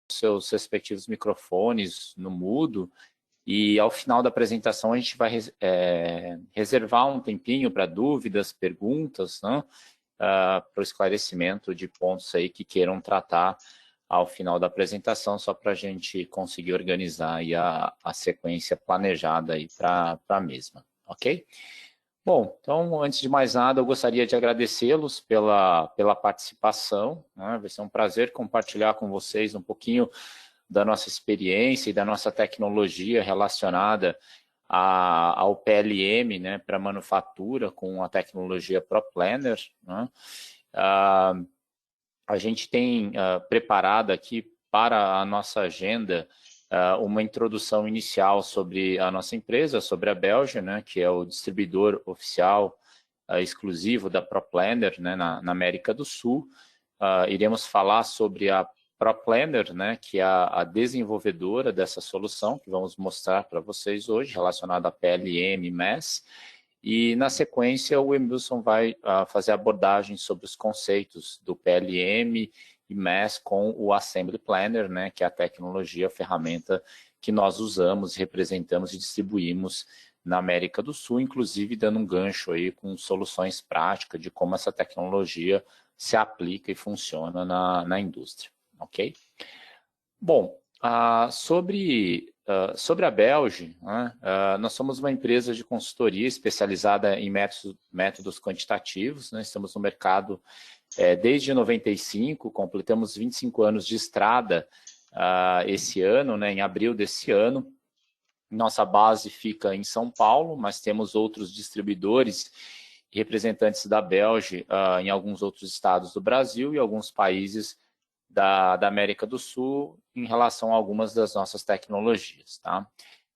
seus respectivos microfones no mudo, e ao final da apresentação a gente vai reservar um tempinho para dúvidas, perguntas, né, para o esclarecimento de pontos aí que queiram tratar ao final da apresentação, só para a gente conseguir organizar aí a sequência planejada aí para a mesma, ok? Bom, então, antes de mais nada, eu gostaria de agradecê-los pela participação, né? Vai ser um prazer compartilhar com vocês um pouquinho da nossa experiência e da nossa tecnologia relacionada ao PLM, né, para manufatura com a tecnologia ProPlanner, né? A gente tem preparado aqui para a nossa agenda uma introdução inicial sobre a nossa empresa, sobre a Belge, né, que é o distribuidor oficial exclusivo da ProPlanner, né, na América do Sul. Iremos falar sobre a ProPlanner, né, que é a desenvolvedora dessa solução, que vamos mostrar para vocês hoje, relacionada a PLM e MES. E, na sequência, o Emilson vai fazer abordagem sobre os conceitos do PLM e MES com o Assembly Planner, né, que é a tecnologia, a ferramenta que nós usamos, representamos e distribuímos na América do Sul, inclusive dando um gancho aí com soluções práticas de como essa tecnologia se aplica e funciona na indústria, ok? Bom, sobre a Belge, né, nós somos uma empresa de consultoria especializada em métodos quantitativos, né, estamos no mercado desde 95, completamos 25 anos de estrada esse ano, né, em abril desse ano. Nossa base fica em São Paulo, mas temos outros distribuidores e representantes da Belge em alguns outros estados do Brasil e alguns países da América do Sul em relação a algumas das nossas tecnologias, tá?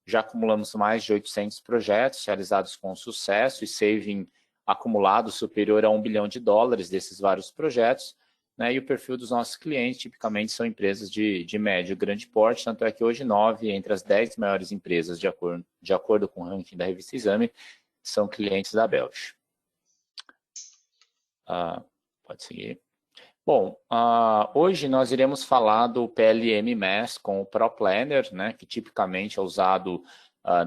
Já acumulamos mais de 800 projetos realizados com sucesso e saving acumulado superior a $1 bilhão desses vários projetos, né? E o perfil dos nossos clientes tipicamente são empresas de médio e grande porte, tanto é que hoje 9 entre as 10 maiores empresas, de acordo com o ranking da revista Exame, são clientes da Belge. Pode seguir. Bom, hoje nós iremos falar do PLM MES com o ProPlanner, né, que tipicamente é usado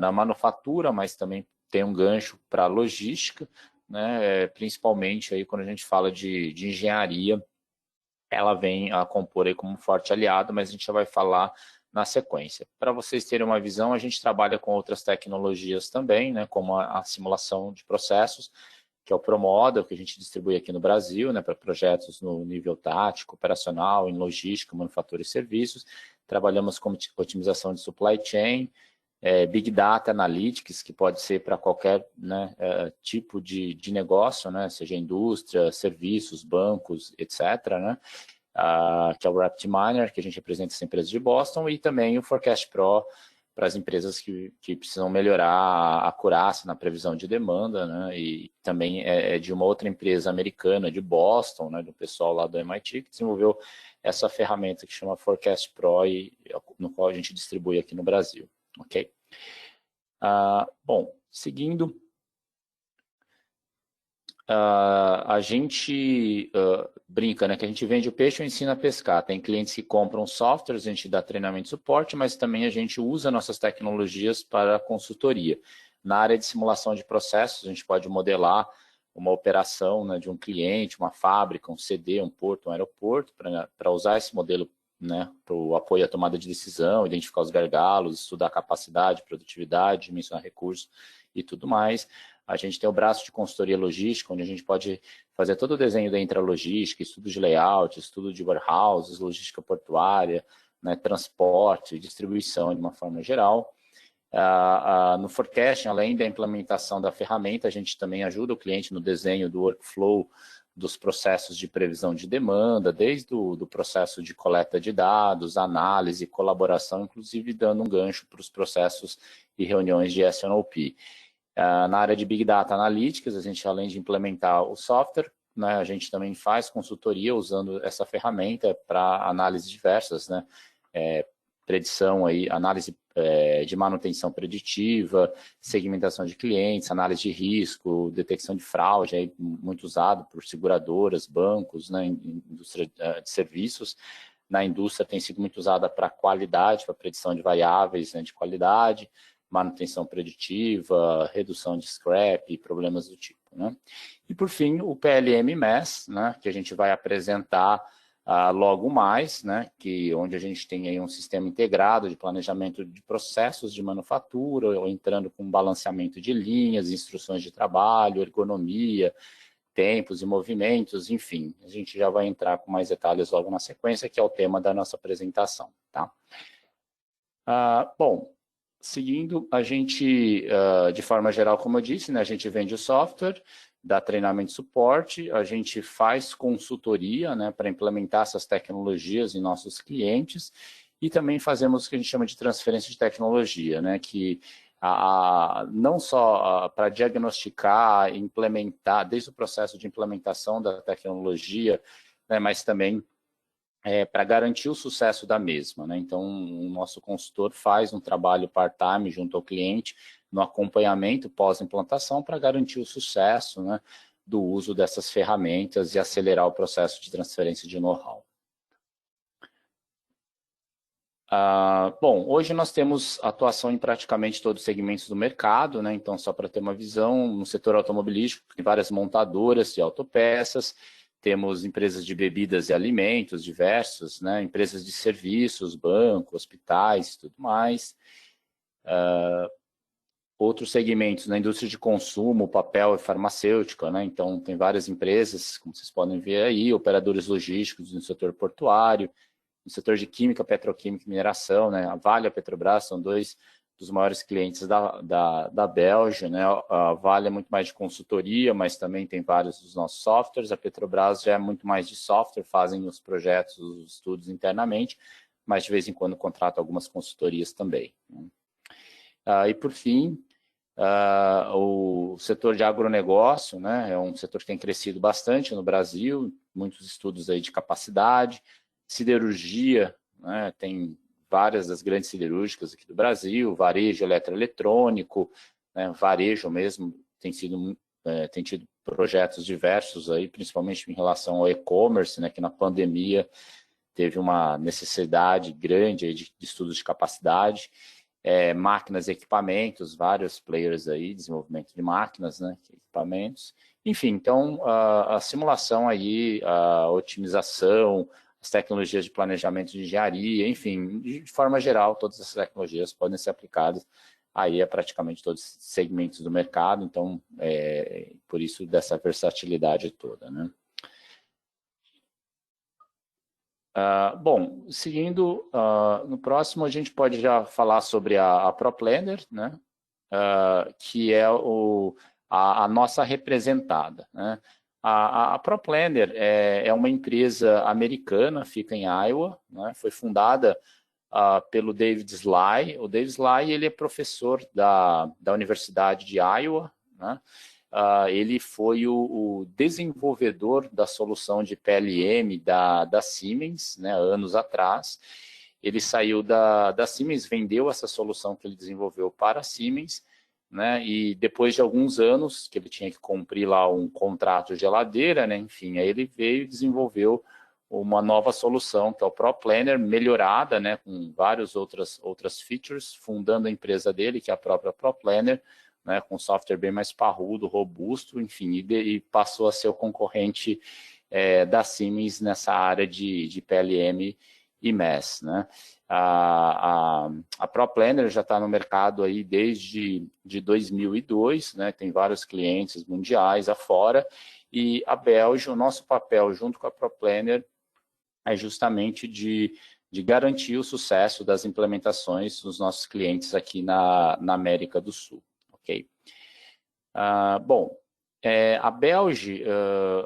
na manufatura, mas também tem um gancho para logística, né, principalmente aí quando a gente fala de engenharia, ela vem a compor aí como um forte aliado, mas a gente já vai falar na sequência. Para vocês terem uma visão, a gente trabalha com outras tecnologias também, né, como a simulação de processos, que é o ProModel, que a gente distribui aqui no Brasil, né, para projetos no nível tático, operacional, em logística, manufatura e serviços. Trabalhamos com otimização de supply chain, Big Data Analytics, que pode ser para qualquer, né, tipo de negócio, né, seja indústria, serviços, bancos, etc., né, que é o RapidMiner, que a gente representa essa empresa de Boston, e também o Forecast Pro, para as empresas que precisam melhorar a acurácia na previsão de demanda, né? E também é de uma outra empresa americana, de Boston, né? Do pessoal lá do MIT, que desenvolveu essa ferramenta que chama Forecast Pro, e no qual a gente distribui aqui no Brasil, ok? Bom, seguindo, a gente brinca, né, que a gente vende o peixe e ensina a pescar. Tem clientes que compram softwares, a gente dá treinamento e suporte, mas também a gente usa nossas tecnologias para consultoria. Na área de simulação de processos, a gente pode modelar uma operação, né, de um cliente, uma fábrica, um CD, um porto, um aeroporto, para usar esse modelo, né, para o apoio à tomada de decisão, identificar os gargalos, estudar capacidade, produtividade, dimensionar recursos e tudo mais. A gente tem o braço de consultoria logística, onde a gente pode fazer todo o desenho da intralogística, estudo de layout, estudo de warehouses, logística portuária, né, transporte, distribuição de uma forma geral. No forecasting, além da implementação da ferramenta, a gente também ajuda o cliente no desenho do workflow dos processos de previsão de demanda, desde o processo de coleta de dados, análise, colaboração, inclusive dando um gancho para os processos e reuniões de S&OP. Na área de Big Data Analytics, a gente, além de implementar o software, né, a gente também faz consultoria usando essa ferramenta para análises diversas, né, predição, aí, análise de manutenção preditiva, segmentação de clientes, análise de risco, detecção de fraude, aí, muito usado por seguradoras, bancos, né, indústria de serviços, na indústria tem sido muito usada para qualidade, para predição de variáveis, né, de qualidade, manutenção preditiva, redução de scrap e problemas do tipo, né? E, por fim, o PLM-MES, né, que a gente vai apresentar logo mais, né, onde a gente tem aí um sistema integrado de planejamento de processos de manufatura, ou entrando com balanceamento de linhas, instruções de trabalho, ergonomia, tempos e movimentos, enfim. A gente já vai entrar com mais detalhes logo na sequência, que é o tema da nossa apresentação, tá? Bom, seguindo, a gente, de forma geral, como eu disse, né, a gente vende o software, dá treinamento e suporte, a gente faz consultoria, né, para implementar essas tecnologias em nossos clientes e também fazemos o que a gente chama de transferência de tecnologia, né, que não só para diagnosticar, implementar, desde o processo de implementação da tecnologia, né, mas também para garantir o sucesso da mesma, né? Então, o nosso consultor faz um trabalho part-time junto ao cliente no acompanhamento pós-implantação para garantir o sucesso, né, do uso dessas ferramentas e acelerar o processo de transferência de know-how. Bom, hoje nós temos atuação em praticamente todos os segmentos do mercado, né? Então, só para ter uma visão, no setor automobilístico, tem várias montadoras de autopeças, temos empresas de bebidas e alimentos diversos, né? Empresas de serviços, bancos, hospitais, tudo mais. Outros segmentos na indústria de consumo, papel e farmacêutica, né? Então, tem várias empresas, como vocês podem ver aí, operadores logísticos no setor portuário, no setor de química, petroquímica e mineração, né? A Vale e a Petrobras são dois dos maiores clientes da Belge, né? A Vale é muito mais de consultoria, mas também tem vários dos nossos softwares. A Petrobras já é muito mais de software, fazem os projetos, os estudos internamente, mas de vez em quando contratam algumas consultorias também, né? E por fim, o setor de agronegócio, né? É um setor que tem crescido bastante no Brasil, muitos estudos aí de capacidade. Siderurgia, né, tem várias das grandes siderúrgicas aqui do Brasil, varejo eletroeletrônico, né, varejo mesmo, tem tido projetos diversos aí, principalmente em relação ao e-commerce, né, que na pandemia teve uma necessidade grande aí de estudos de capacidade, máquinas e equipamentos, vários players aí, desenvolvimento de máquinas, né, equipamentos. Enfim, então, a simulação aí, a otimização, as tecnologias de planejamento de engenharia, enfim, de forma geral, todas essas tecnologias podem ser aplicadas aí a praticamente todos os segmentos do mercado, então, por isso dessa versatilidade toda, né? Bom, seguindo, no próximo a gente pode já falar sobre a ProPlanner, né? Que é a nossa representada, né? A ProPlanner é uma empresa americana, fica em Iowa, né? Foi fundada pelo David Sly. O David Sly ele é professor da Universidade de Iowa, né? Ele foi o desenvolvedor da solução de PLM da Siemens, né, anos atrás. Ele saiu da Siemens, vendeu essa solução que ele desenvolveu para a Siemens, né, e depois de alguns anos, que ele tinha que cumprir lá um contrato de geladeira, né, enfim, aí ele veio e desenvolveu uma nova solução, que é o ProPlanner, melhorada, né, com várias outras features, fundando a empresa dele, que é a própria ProPlanner, né, com software bem mais parrudo, robusto, enfim, e passou a ser o concorrente da Siemens nessa área de PLM e MES, né? A ProPlanner já está no mercado aí desde 2002, né? Tem vários clientes mundiais afora, e a Belge, o nosso papel junto com a ProPlanner é justamente de garantir o sucesso das implementações dos nossos clientes aqui na América do Sul. Ok. Bom, a Belge,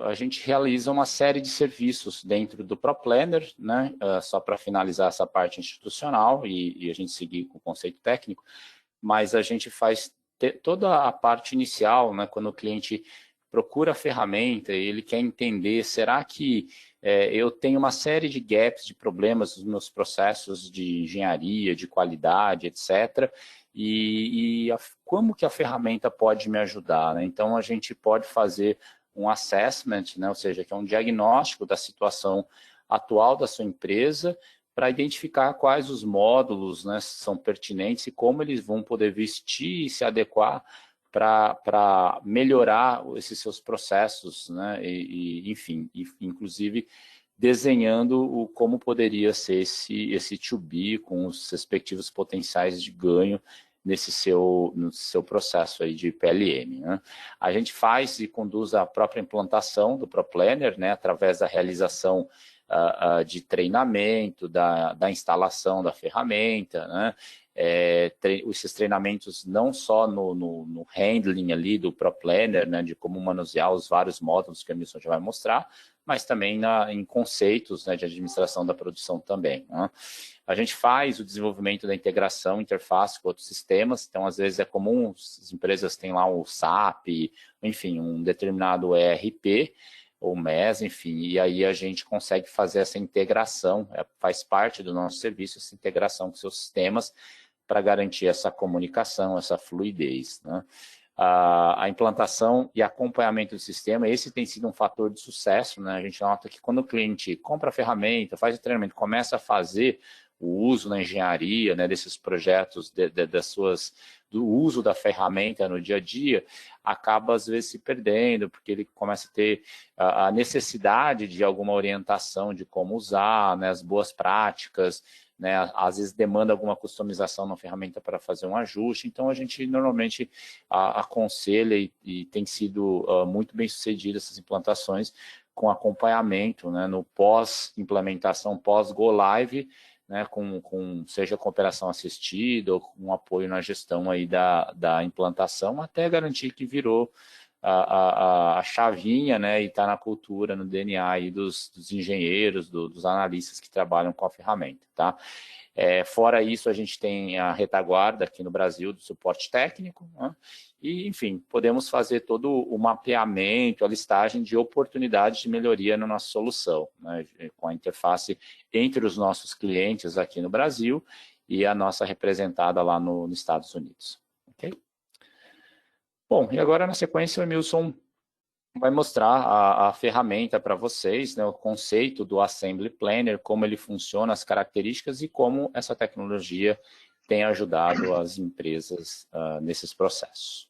a gente realiza uma série de serviços dentro do ProPlanner, né? Só para finalizar essa parte institucional e a gente seguir com o conceito técnico, mas a gente faz toda a parte inicial, né? Quando o cliente procura a ferramenta e ele quer entender, será que eu tenho uma série de gaps, de problemas nos meus processos de engenharia, de qualidade, etc., como que a ferramenta pode me ajudar, né? Então, a gente pode fazer um assessment, né? Ou seja, que é um diagnóstico da situação atual da sua empresa, para identificar quais os módulos, né, são pertinentes e como eles vão poder vestir e se adequar para melhorar esses seus processos, né, enfim, inclusive desenhando como poderia ser esse to-be com os respectivos potenciais de ganho no seu processo aí de PLM. Né? A gente faz e conduz a própria implantação do ProPlanner, né, através da realização de treinamento, da instalação da ferramenta, né? Esses treinamentos não só no handling ali do ProPlanner, né, de como manusear os vários módulos que a Milson já vai mostrar, mas também em conceitos, né, de administração da produção também. Né? A gente faz o desenvolvimento da integração, interface com outros sistemas, então às vezes é comum, as empresas têm lá o SAP, enfim, um determinado ERP, ou MES, enfim, e aí a gente consegue fazer essa integração, faz parte do nosso serviço, essa integração com seus sistemas, para garantir essa comunicação, essa fluidez. Né? A implantação e acompanhamento do sistema, esse tem sido um fator de sucesso. Né? A gente nota que quando o cliente compra a ferramenta, faz o treinamento, começa a fazer o uso na engenharia, né, desses projetos, do uso da ferramenta no dia a dia, acaba às vezes se perdendo, porque ele começa a ter a necessidade de alguma orientação de como usar, né, as boas práticas, né, às vezes demanda alguma customização na ferramenta para fazer um ajuste, então a gente normalmente aconselha e tem sido muito bem sucedido essas implantações com acompanhamento, né, no pós-implementação, pós-go live, né, seja com operação assistida ou com apoio na gestão aí da implantação, até garantir que virou a chavinha, né, e está na cultura, no DNA aí dos engenheiros, dos analistas que trabalham com a ferramenta, tá? Fora isso, a gente tem a retaguarda aqui no Brasil do suporte técnico, né? E, enfim, podemos fazer todo o mapeamento, a listagem de oportunidades de melhoria na nossa solução, né? Com a interface entre os nossos clientes aqui no Brasil e a nossa representada lá nos Estados Unidos. Ok? Bom, e agora na sequência o Emilson vai mostrar a ferramenta para vocês, né, o conceito do Assembly Planner, como ele funciona, as características e como essa tecnologia tem ajudado as empresas nesses processos.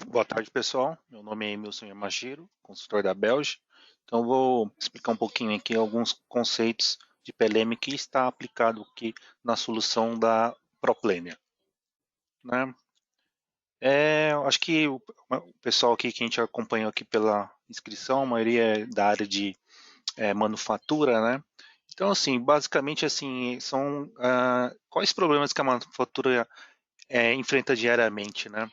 Boa tarde, pessoal. Meu nome é Emilson Yamashiro, consultor da Belge. Então, vou explicar um pouquinho aqui alguns conceitos de PLM que está aplicado aqui na solução da ProPlanner. Né? Acho que o pessoal aqui que a gente acompanhou aqui pela inscrição, a maioria é da área de manufatura, né? Então, assim, basicamente, assim, são quais problemas que a manufatura enfrenta diariamente, né?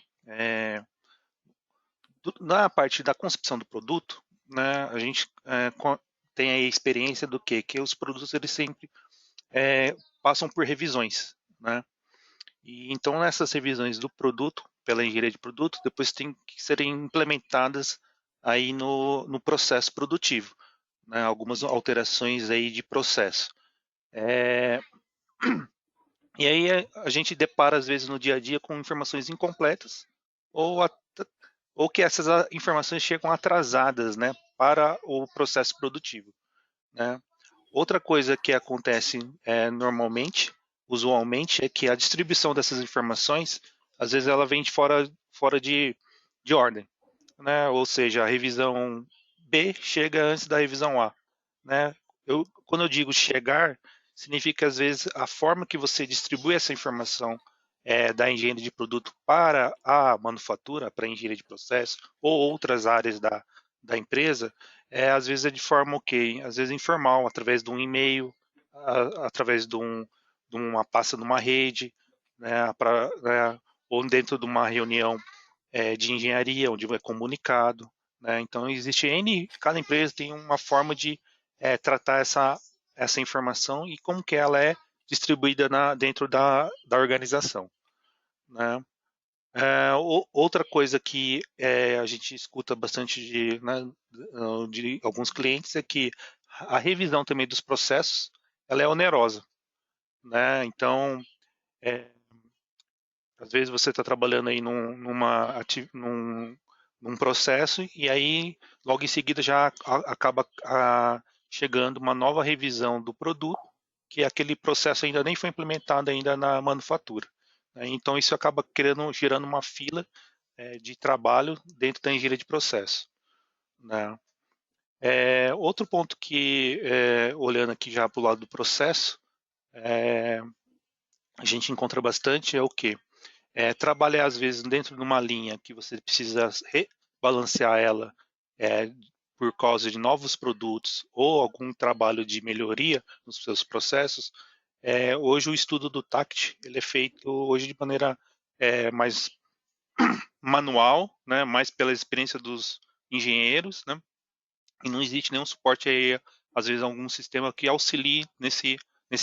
Na parte da concepção do produto, né, a gente tem a experiência do que os produtos eles sempre passam por revisões, né? E então nessas revisões do produto pela engenharia de produto, depois tem que serem implementadas aí no processo produtivo, né? Algumas alterações aí de processo. E aí a gente depara às vezes no dia a dia com informações incompletas ou que essas informações chegam atrasadas, né, para o processo produtivo, né? Outra coisa que acontece normalmente, usualmente, é que a distribuição dessas informações, às vezes ela vem fora de ordem, né? Ou seja, a revisão B chega antes da revisão A, né? Quando eu digo chegar, significa às vezes a forma que você distribui essa informação da engenharia de produto para a manufatura, para a engenharia de processo ou outras áreas da empresa, às vezes é de forma às vezes informal, através de um e-mail, através de uma pasta numa rede, né, ou dentro de uma reunião de engenharia, onde é comunicado. Né? Então, cada empresa tem uma forma de tratar essa informação e como que ela é distribuída dentro da organização. Né? Outra coisa que a gente escuta bastante de alguns clientes é que a revisão também dos processos ela é onerosa. Né? Então, às vezes você está trabalhando aí num processo e aí logo em seguida já acaba chegando uma nova revisão do produto, que aquele processo ainda nem foi implementado ainda na manufatura. Então isso acaba gerando uma fila de trabalho dentro da engenharia de processo. Né? Outro ponto que, olhando aqui já para o lado do processo, a gente encontra bastante é o quê? Trabalhar às vezes dentro de uma linha que você precisa rebalancear ela por causa de novos produtos ou algum trabalho de melhoria nos seus processos. Hoje o estudo do TACT ele é feito hoje de maneira mais manual, né, mais pela experiência dos engenheiros, né, e não existe nenhum suporte aí, às vezes algum sistema que auxilie nesse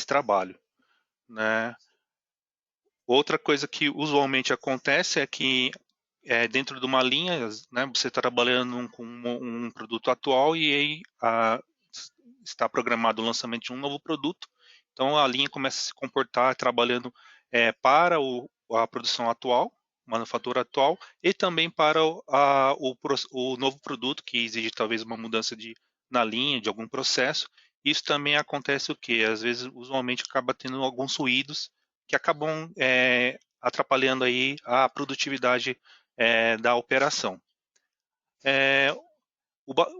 trabalho, né. Outra coisa que usualmente acontece é que dentro de uma linha, né, você está trabalhando com um produto atual e aí está programado o lançamento de um novo produto, então a linha começa a se comportar trabalhando para a produção atual, manufatura atual, e também para o novo produto que exige talvez uma mudança na linha, de algum processo. Isso também acontece o quê? Às vezes, usualmente, acaba tendo alguns ruídos que acabam atrapalhando aí a produtividade da operação.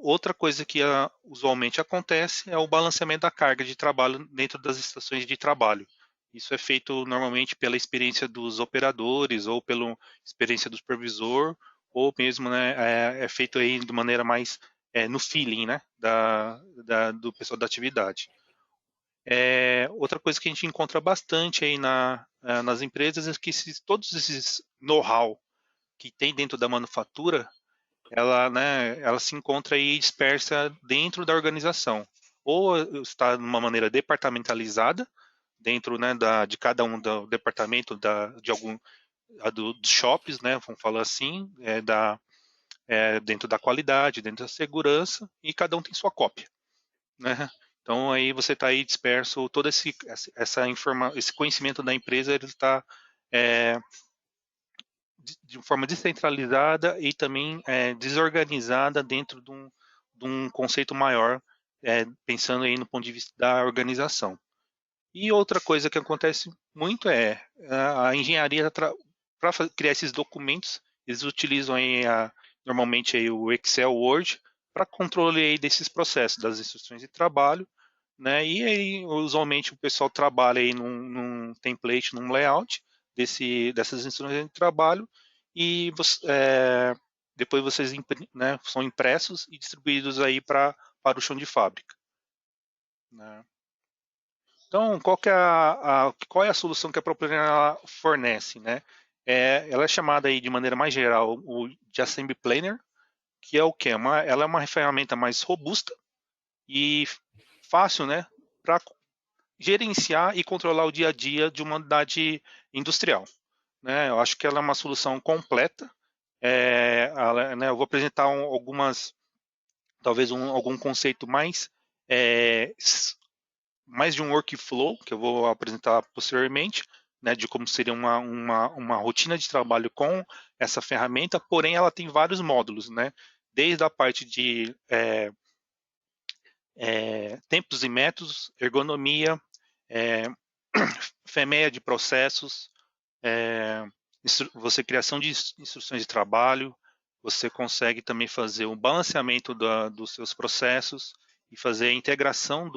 Outra coisa que usualmente acontece é o balanceamento da carga de trabalho dentro das estações de trabalho. Isso é feito normalmente pela experiência dos operadores ou pela experiência do supervisor, ou mesmo né, é feito aí de maneira mais no feeling né, do pessoal da atividade. Outra coisa que a gente encontra bastante aí nas empresas é que todos esses know-how que tem dentro da manufatura, ela se encontra aí dispersa dentro da organização. Ou está de uma maneira departamentalizada, dentro né, de cada um do departamento de algum dos shops, né, vamos falar assim, dentro da qualidade, dentro da segurança, e cada um tem sua cópia. Né? Então aí você está aí disperso, todo esse conhecimento da empresa ele está de forma descentralizada e também desorganizada dentro de um conceito maior, pensando aí no ponto de vista da organização. E outra coisa que acontece muito é a engenharia para criar esses documentos, eles utilizam aí normalmente aí o Excel, Word, para controle aí desses processos, das instruções de trabalho, né? E aí usualmente o pessoal trabalha aí num template, num layout dessas instruções de trabalho e depois vocês né, são impressos e distribuídos aí para o chão de fábrica. Né? Então, qual é a solução que a Proplanner fornece? Né? Ela é chamada aí de maneira mais geral de Assembly Planner, que é o quê? Ela é uma ferramenta mais robusta e fácil né, para gerenciar e controlar o dia a dia de uma unidade industrial. Né? Eu acho que ela é uma solução completa. Né, eu vou apresentar talvez algum conceito mais de um workflow, que eu vou apresentar posteriormente, né, de como seria uma rotina de trabalho com essa ferramenta, porém ela tem vários módulos, né, desde a parte de tempos e métodos, ergonomia, FMEA de processos, você criação de instruções de trabalho, você consegue também fazer o balanceamento dos seus processos e fazer a integração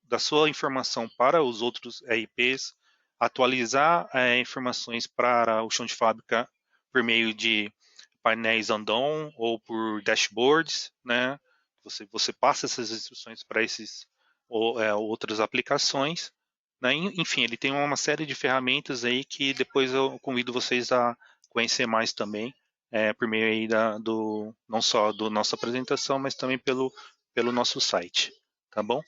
da sua informação para os outros ERPs, atualizar informações para o chão de fábrica por meio de painéis andon ou por dashboards, né? Você passa essas instruções para outras aplicações, né? Enfim, ele tem uma série de ferramentas aí que depois eu convido vocês a conhecer mais também, por meio aí não só da nossa apresentação, mas também pelo nosso site, tá bom?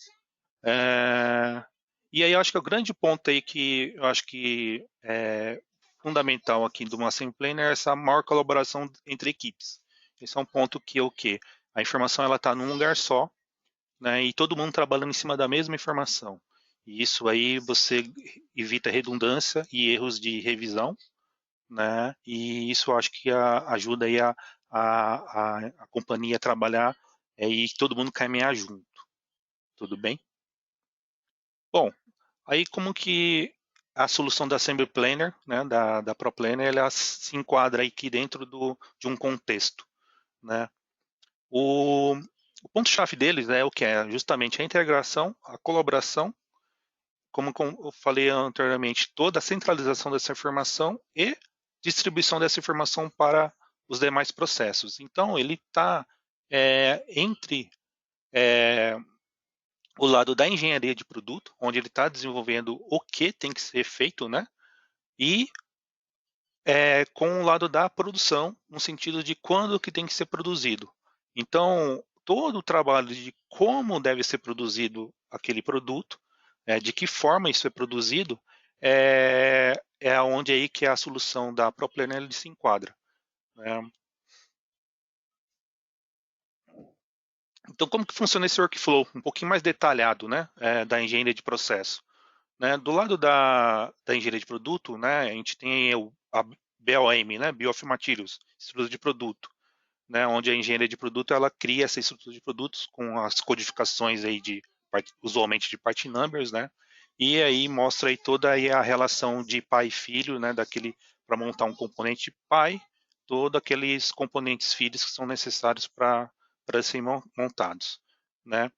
E aí eu acho que o grande ponto aí que eu acho que é fundamental aqui do Assembly Planner é essa maior colaboração entre equipes. Esse é um ponto que é o quê? A informação ela está num lugar só, né, e todo mundo trabalhando em cima da mesma informação. E isso aí você evita redundância e erros de revisão, né? E isso eu acho que ajuda aí a companhia a trabalhar e todo mundo caminhar junto. Tudo bem? Bom, aí como que a solução da Assembly Planner, né, da ProPlanner, ela se enquadra aqui dentro de um contexto, né? O, o ponto-chave deles é o que é justamente a integração, a colaboração, como eu falei anteriormente, toda a centralização dessa informação e distribuição dessa informação para os demais processos. Então, ele está entre é, o lado da engenharia de produto, onde ele está desenvolvendo o que tem que ser feito, né? E com o lado da produção, no sentido de quando que tem que ser produzido. Então, todo o trabalho de como deve ser produzido aquele produto, de que forma isso é produzido, é onde aí que a solução da ProPlanner se enquadra, né? Então, como que funciona esse workflow? Um pouquinho mais detalhado, né, da engenharia de processo. Né? Do lado da engenharia de produto, né, a gente tem a BOM, né, Bill of Materials, estrutura de produto, né, onde a engenharia de produto ela cria essa estrutura de produtos com as codificações aí usualmente de part numbers, né, e aí mostra aí toda aí a relação de pai e filho, né, daquele para montar um componente pai, todos aqueles componentes filhos que são necessários para serem montados, né.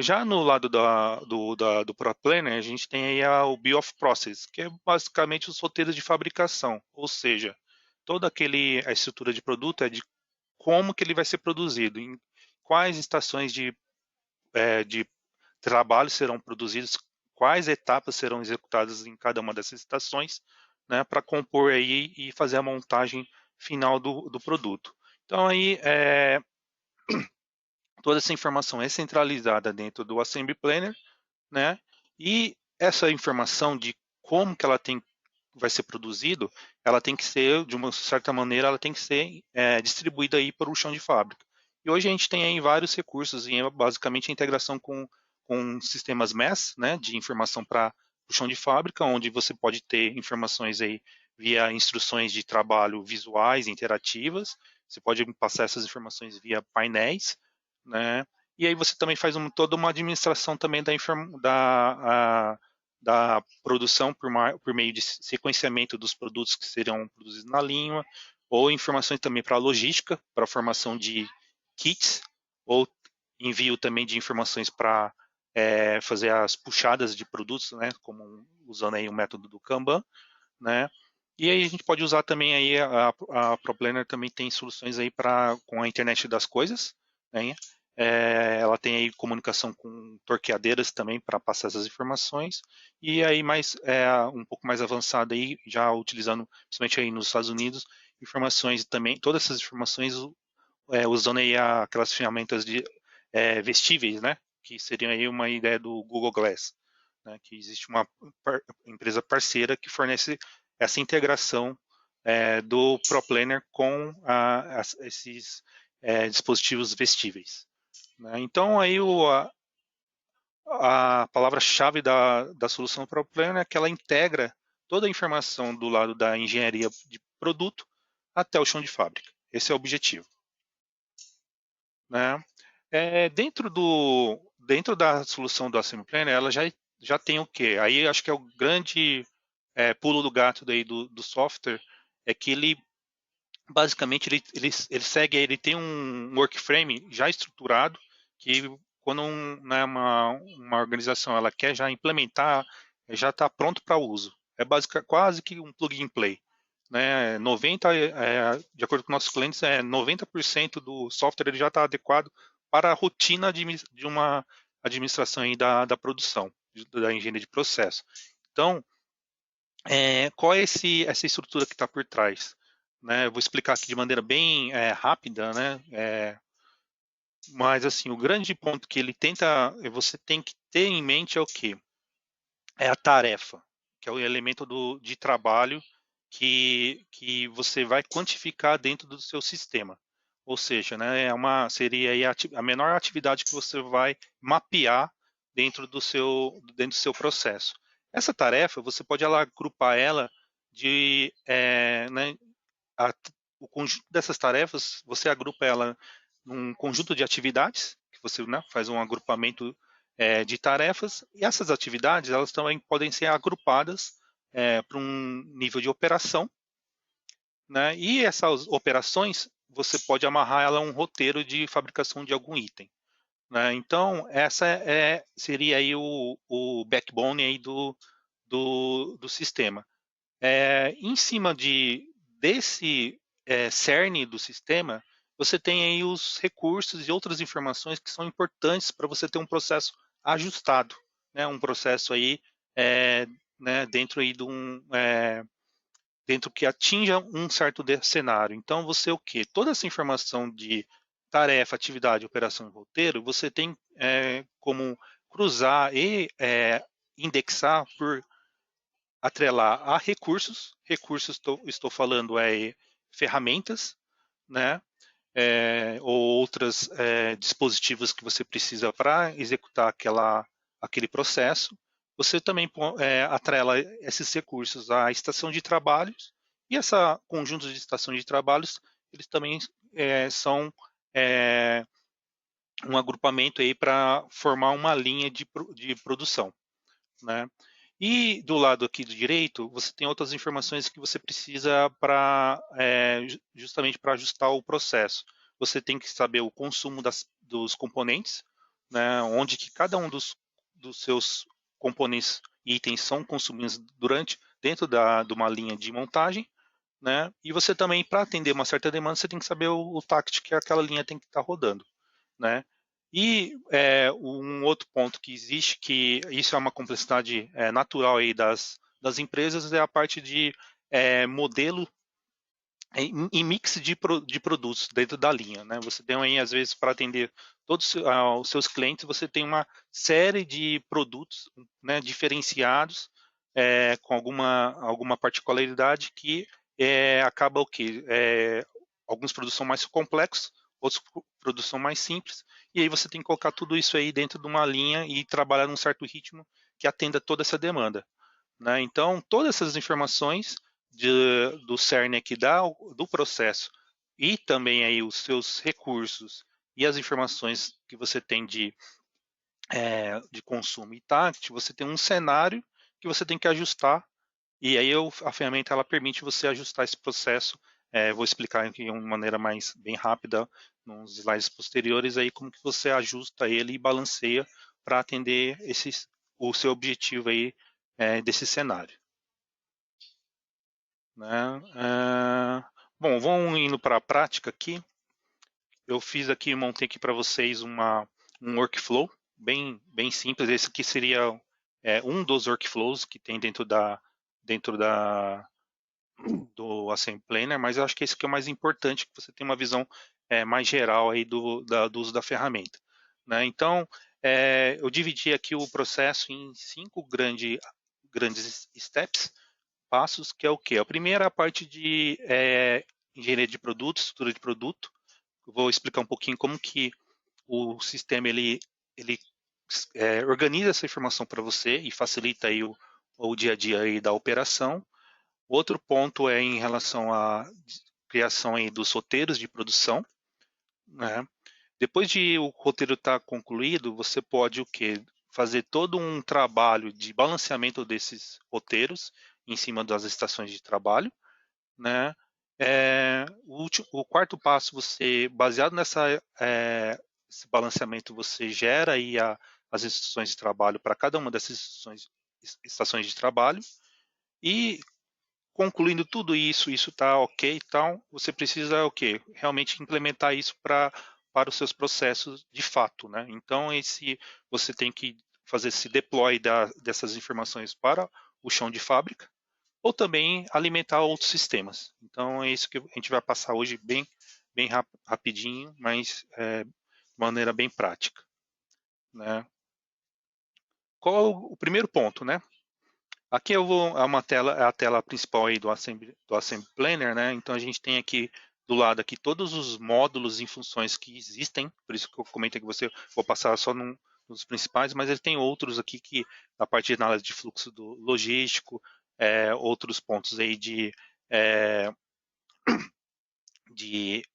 Já no lado do ProPlanner, a gente tem aí o Bill of Process, que é basicamente os roteiros de fabricação, ou seja, toda a estrutura de produto é de como que ele vai ser produzido, em quais estações de trabalho serão produzidas, quais etapas serão executadas em cada uma dessas estações, né, para compor aí e fazer a montagem final do produto. Então aí toda essa informação é centralizada dentro do Assembly Planner, né? E essa informação de como que ela vai ser produzido, ela tem que ser, de uma certa maneira, ela tem que ser distribuída aí para o chão de fábrica. E hoje a gente tem aí vários recursos, e basicamente a integração com sistemas MES, né, de informação para o chão de fábrica, onde você pode ter informações aí via instruções de trabalho visuais, interativas, você pode passar essas informações via painéis, né? E aí você também faz toda uma administração também da produção por meio de sequenciamento dos produtos que serão produzidos na linha, ou informações também para a logística, para a formação de kits, ou envio também de informações para fazer as puxadas de produtos, né, como usando aí o método do Kanban, né? E aí a gente pode usar também aí a ProPlanner também tem soluções aí para com a internet das coisas, né? Ela tem aí comunicação com torqueadeiras também para passar essas informações e aí um pouco mais avançada aí já utilizando principalmente aí nos Estados Unidos informações também todas essas informações usando aí aquelas ferramentas de vestíveis, né? Que seriam aí uma ideia do Google Glass, né, que existe uma empresa parceira que fornece essa integração do ProPlanner com esses dispositivos vestíveis. Né? Então, aí a palavra-chave da solução ProPlanner é que ela integra toda a informação do lado da engenharia de produto até o chão de fábrica. Esse é o objetivo. Né? Dentro da solução do Assembly Planner, ela já tem o quê? Aí acho que é o grande pulo do gato daí do software, é que ele basicamente ele segue, ele tem um workframe já estruturado, que quando né, uma organização ela quer já implementar, já está pronto para uso. É quase que um plug and play. Né, de acordo com nossos clientes, 90% do software ele já está adequado para a rotina de uma administração aí da produção, da engenharia de processo. Então, qual é essa estrutura que está por trás? Né, eu vou explicar aqui de maneira bem rápida, né? Mas assim, o grande ponto que ele tenta, você tem que ter em mente é o quê? É a tarefa, que é o elemento de trabalho que você vai quantificar dentro do seu sistema. Ou seja, né, seria aí a menor atividade que você vai mapear dentro do seu processo. Essa tarefa, você pode agrupar ela né, a, o conjunto dessas tarefas, você agrupa ela num conjunto de atividades, que você né, faz um agrupamento de tarefas, e essas atividades elas também podem ser agrupadas para um nível de operação, né? E essas operações você pode amarrar ela a um roteiro de fabricação de algum item, né? Então essa seria aí o backbone aí do sistema. Em cima desse cerne do sistema, você tem aí os recursos e outras informações que são importantes para você ter um processo ajustado, né? Um processo aí, né, dentro aí dentro que atinja um certo cenário. Então, você o quê? Toda essa informação de tarefa, atividade, operação e roteiro, você tem como cruzar e indexar por atrelar a recursos. Recursos, estou falando ferramentas, né? Ou outros dispositivos que você precisa para executar aquele processo. Você também atrela esses recursos à estação de trabalhos, e esse conjunto de estações de trabalhos, eles também são um agrupamento aí para formar uma linha de produção, né? E do lado aqui do direito, você tem outras informações que você precisa para justamente para ajustar o processo. Você tem que saber o consumo dos componentes, né, onde que cada um dos seus componentes e itens são consumidos dentro de uma linha de montagem, né? E você também, para atender uma certa demanda, você tem que saber o tact que aquela linha tem que estar rodando, né? E um outro ponto que existe, que isso é uma complexidade natural aí das empresas, é a parte de modelo em mix de produtos dentro da linha, né? Você tem aí, às vezes, para atender todos os seus clientes, você tem uma série de produtos, né, diferenciados, com alguma particularidade que acaba o quê? Alguns produtos são mais complexos, outros produtos são mais simples, e aí você tem que colocar tudo isso aí dentro de uma linha e trabalhar num certo ritmo que atenda toda essa demanda, né? Então, todas essas informações do CERN aqui do processo, e também aí os seus recursos e as informações que você tem de consumo e TACT, você tem um cenário que você tem que ajustar, e aí a ferramenta ela permite você ajustar esse processo. Vou explicar aqui de uma maneira bem rápida nos slides posteriores aí como que você ajusta ele e balanceia para atender o seu objetivo aí desse cenário, né? Bom, vamos indo para a prática aqui. Eu montei aqui para vocês um workflow bem simples. Esse aqui seria um dos workflows que tem dentro do Assembly Planner, mas eu acho que esse aqui é o mais importante, que você tem uma visão mais geral aí do uso da ferramenta, né? Então, eu dividi aqui o processo em 5 grandes steps, passos, que é o quê? A primeira é a parte de engenharia de produto, estrutura de produto. Eu vou explicar um pouquinho como que o sistema ele organiza essa informação para você e facilita aí o dia a dia aí da operação. Outro ponto é em relação à criação aí dos roteiros de produção, né? Depois de o roteiro estar concluído, você pode o quê? Fazer todo um trabalho de balanceamento desses roteiros em cima das estações de trabalho, né? O quarto passo, baseado esse balanceamento, você gera aí as instruções de trabalho para cada uma dessas estações de trabalho, e concluindo tudo isso está ok e tal, você precisa o quê? Realmente implementar isso para os seus processos de fato, né? Então, você tem que fazer esse deploy dessas informações para o chão de fábrica, ou também alimentar outros sistemas. Então, é isso que a gente vai passar hoje bem rapidinho, mas de maneira bem prática, né? Qual é o primeiro ponto, né? Aqui é a tela principal aí do Assembly Planner, né? Então a gente tem aqui do lado aqui todos os módulos e funções que existem, por isso que eu comentei que vou passar só nos principais, mas ele tem outros aqui que a partir da análise de fluxo logístico, outros pontos aí de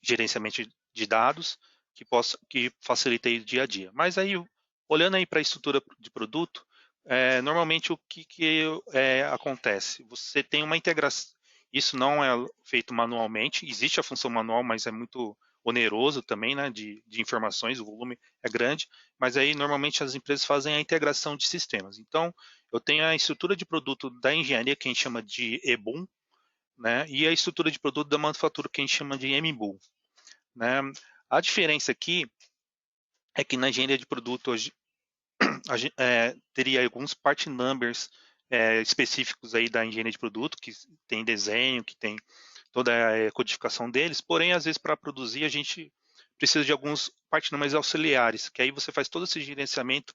gerenciamento de dados que facilita aí o dia a dia. Mas aí olhando aí para a estrutura de produto, normalmente o que acontece? Você tem uma integração, isso não é feito manualmente, existe a função manual, mas é muito oneroso também, né, de informações, o volume é grande, mas aí normalmente as empresas fazem a integração de sistemas. Então, eu tenho a estrutura de produto da engenharia, que a gente chama de EBUM, né, e a estrutura de produto da manufatura, que a gente chama de MBUM. Né? A diferença aqui é que na engenharia de produto hoje teria alguns part numbers específicos aí da engenharia de produto, que tem desenho, que tem toda a codificação deles, porém, às vezes, para produzir, a gente precisa de alguns part numbers auxiliares, que aí você faz todo esse gerenciamento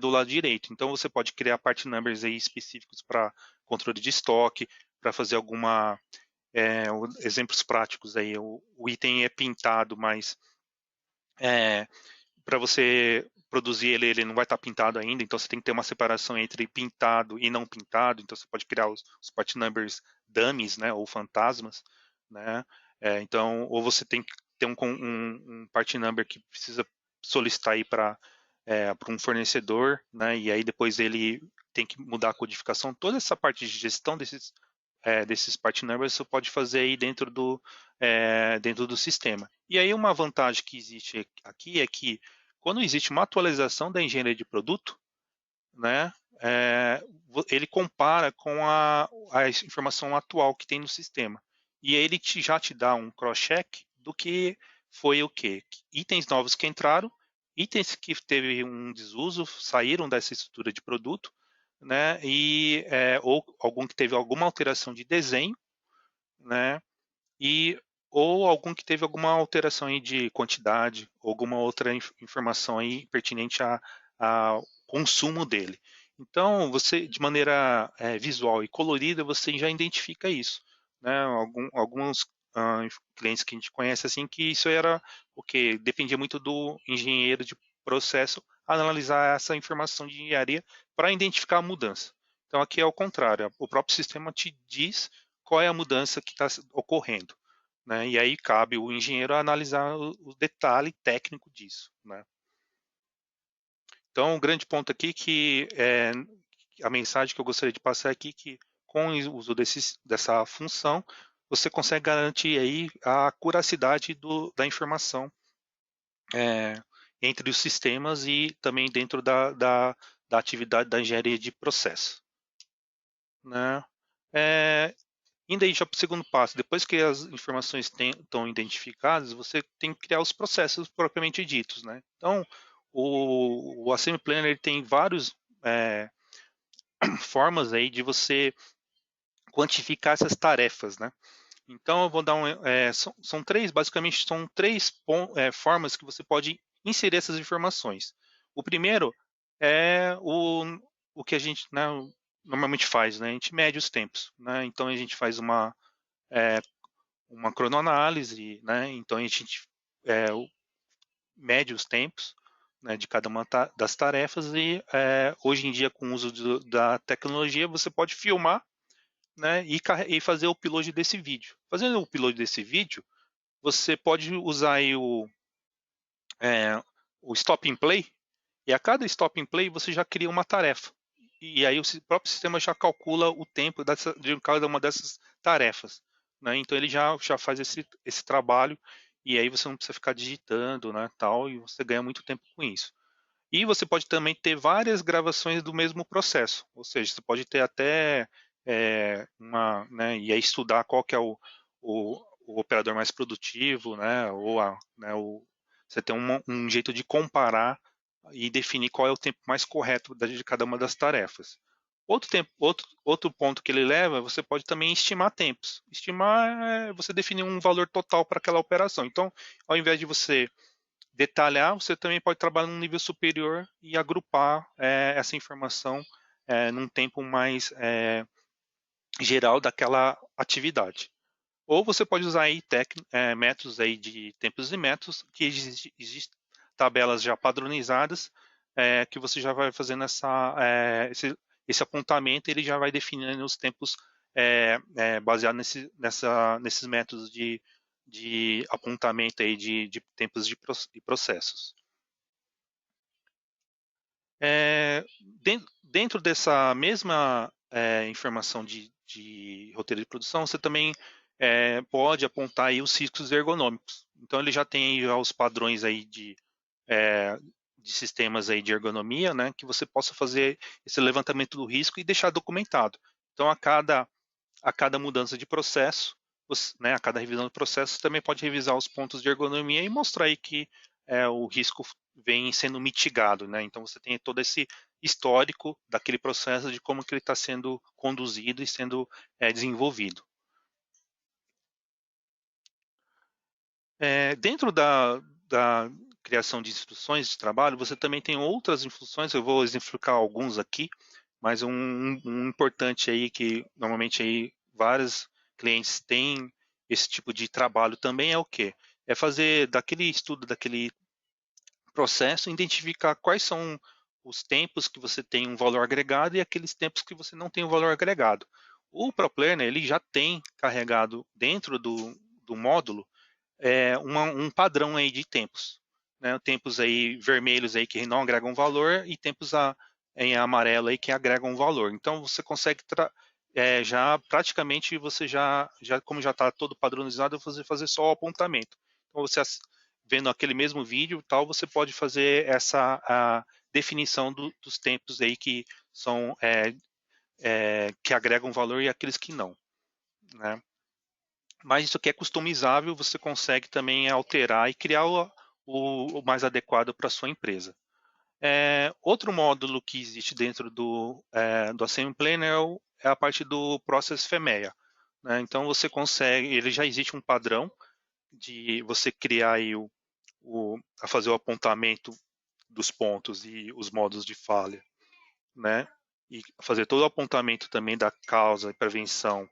do lado direito. Então, você pode criar part numbers aí específicos para controle de estoque, para fazer exemplos práticos aí. O item é pintado, mas para você produzir ele não vai estar pintado ainda, então você tem que ter uma separação entre pintado e não pintado, então você pode criar os part numbers dummies, né, ou fantasmas, né, então, ou você tem que ter um part number que precisa solicitar aí para um fornecedor, né, e aí depois ele tem que mudar a codificação, toda essa parte de gestão desses part numbers você pode fazer aí dentro do sistema. E aí uma vantagem que existe aqui é que quando existe uma atualização da engenharia de produto, né, ele compara com a informação atual que tem no sistema. E aí ele já te dá um cross-check do que foi o quê? Itens novos que entraram, itens que teve um desuso, saíram dessa estrutura de produto, né, ou algum que teve alguma alteração de desenho, né, ou algum que teve alguma alteração aí de quantidade, ou alguma outra informação aí pertinente ao consumo dele. Então, você, de maneira visual e colorida, você já identifica isso. Né? Alguns clientes que a gente conhece, assim, que isso era o que dependia muito do engenheiro de processo analisar essa informação de engenharia para identificar a mudança. Então, aqui é o contrário. O próprio sistema te diz qual é a mudança que está ocorrendo. Né? E aí cabe o engenheiro analisar o detalhe técnico disso. Né? Então, o grande ponto aqui que a mensagem que eu gostaria de passar aqui que com o uso dessa função você consegue garantir aí a curacidade da informação entre os sistemas e também dentro da atividade da engenharia de processo. Né? Indo aí já para o segundo passo, depois que as informações estão identificadas, você tem que criar os processos propriamente ditos, né? Então, o Assembly Planner ele tem várias formas aí de você quantificar essas tarefas, né? Então, eu vou dar são três, basicamente, são três formas que você pode inserir essas informações. O primeiro é o que a gente, né, normalmente faz, né? A gente mede os tempos, né? Então, a gente faz uma cronoanálise, né? Então a gente mede os tempos, né, de cada uma das tarefas e hoje em dia com o uso da tecnologia você pode filmar, né, e fazer o upload desse vídeo. Fazendo o upload desse vídeo, você pode usar aí o stop and play e a cada stop and play você já cria uma tarefa. E aí o próprio sistema já calcula o tempo de cada uma dessas tarefas. Né? Então ele já faz esse trabalho e aí você não precisa ficar digitando, né, tal, e você ganha muito tempo com isso. E você pode também ter várias gravações do mesmo processo, ou seja, você pode ter até né, e aí estudar qual que é o operador mais produtivo, né, você tem um jeito de comparar e definir qual é o tempo mais correto de cada uma das tarefas. Outro ponto que ele leva, você pode também estimar tempos. Estimar é você definir um valor total para aquela operação. Então, ao invés de você detalhar, você também pode trabalhar num nível superior e agrupar essa informação num tempo mais geral daquela atividade. Ou você pode usar aí métodos aí de tempos e métodos, que existem tabelas já padronizadas, que você já vai fazendo esse apontamento e ele já vai definindo os tempos baseado nesses métodos de apontamento aí de tempos de processos. Dentro dessa mesma informação de roteiro de produção, você também pode apontar aí os riscos ergonômicos. Então ele já tem aí já os padrões aí é, de sistemas aí de ergonomia, né, que você possa fazer esse levantamento do risco e deixar documentado. Então a cada mudança de processo, né, a cada revisão do processo, você também pode revisar os pontos de ergonomia e mostrar aí que o risco vem sendo mitigado, né? Então você tem todo esse histórico daquele processo de como que ele está sendo conduzido e sendo desenvolvido. Dentro da criação de instruções de trabalho, você também tem outras instruções, eu vou exemplificar alguns aqui, mas um importante aí que normalmente aí vários clientes têm esse tipo de trabalho também é o quê? É fazer daquele estudo, daquele processo, identificar quais são os tempos que você tem um valor agregado e aqueles tempos que você não tem um valor agregado. O ProPlanner, ele já tem carregado dentro do módulo um padrão aí de tempos, né? Tempos aí vermelhos aí que não agregam valor e tempos em amarelo aí que agregam valor. Então você consegue já praticamente você já como já está todo padronizado, você fazer só o apontamento. Então você vendo aquele mesmo vídeo tal, você pode fazer essa a definição dos tempos aí que são que agregam valor e aqueles que não, né? Mas isso aqui é customizável, você consegue também alterar e criar o mais adequado para a sua empresa. Outro módulo que existe dentro do Assembly Planner é a parte do Process FEMEA, né? Então você consegue, ele já existe um padrão de você criar aí a fazer o apontamento dos pontos e os modos de falha, né? E fazer todo o apontamento também da causa e prevenção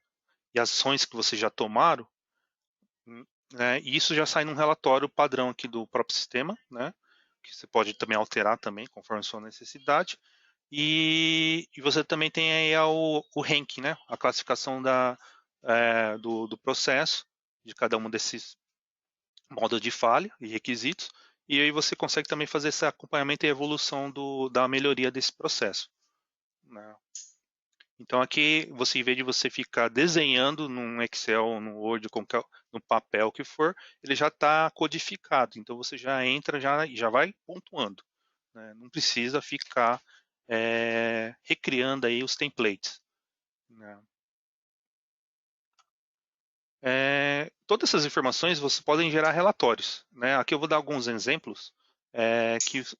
e ações que você já tomaram, né? E isso já sai num relatório padrão aqui do próprio sistema, né? Que você pode também alterar também conforme a sua necessidade. E você também tem aí o ranking, né? A classificação do processo de cada um desses modos de falha e requisitos. E aí você consegue também fazer esse acompanhamento e evolução da melhoria desse processo, né? Então aqui, você, em vez de você ficar desenhando num Excel, no Word, no papel que for, ele já está codificado. Então você já entra e já vai pontuando, né? Não precisa ficar recriando aí os templates, né? Todas essas informações você podem gerar relatórios, né? Aqui eu vou dar alguns exemplos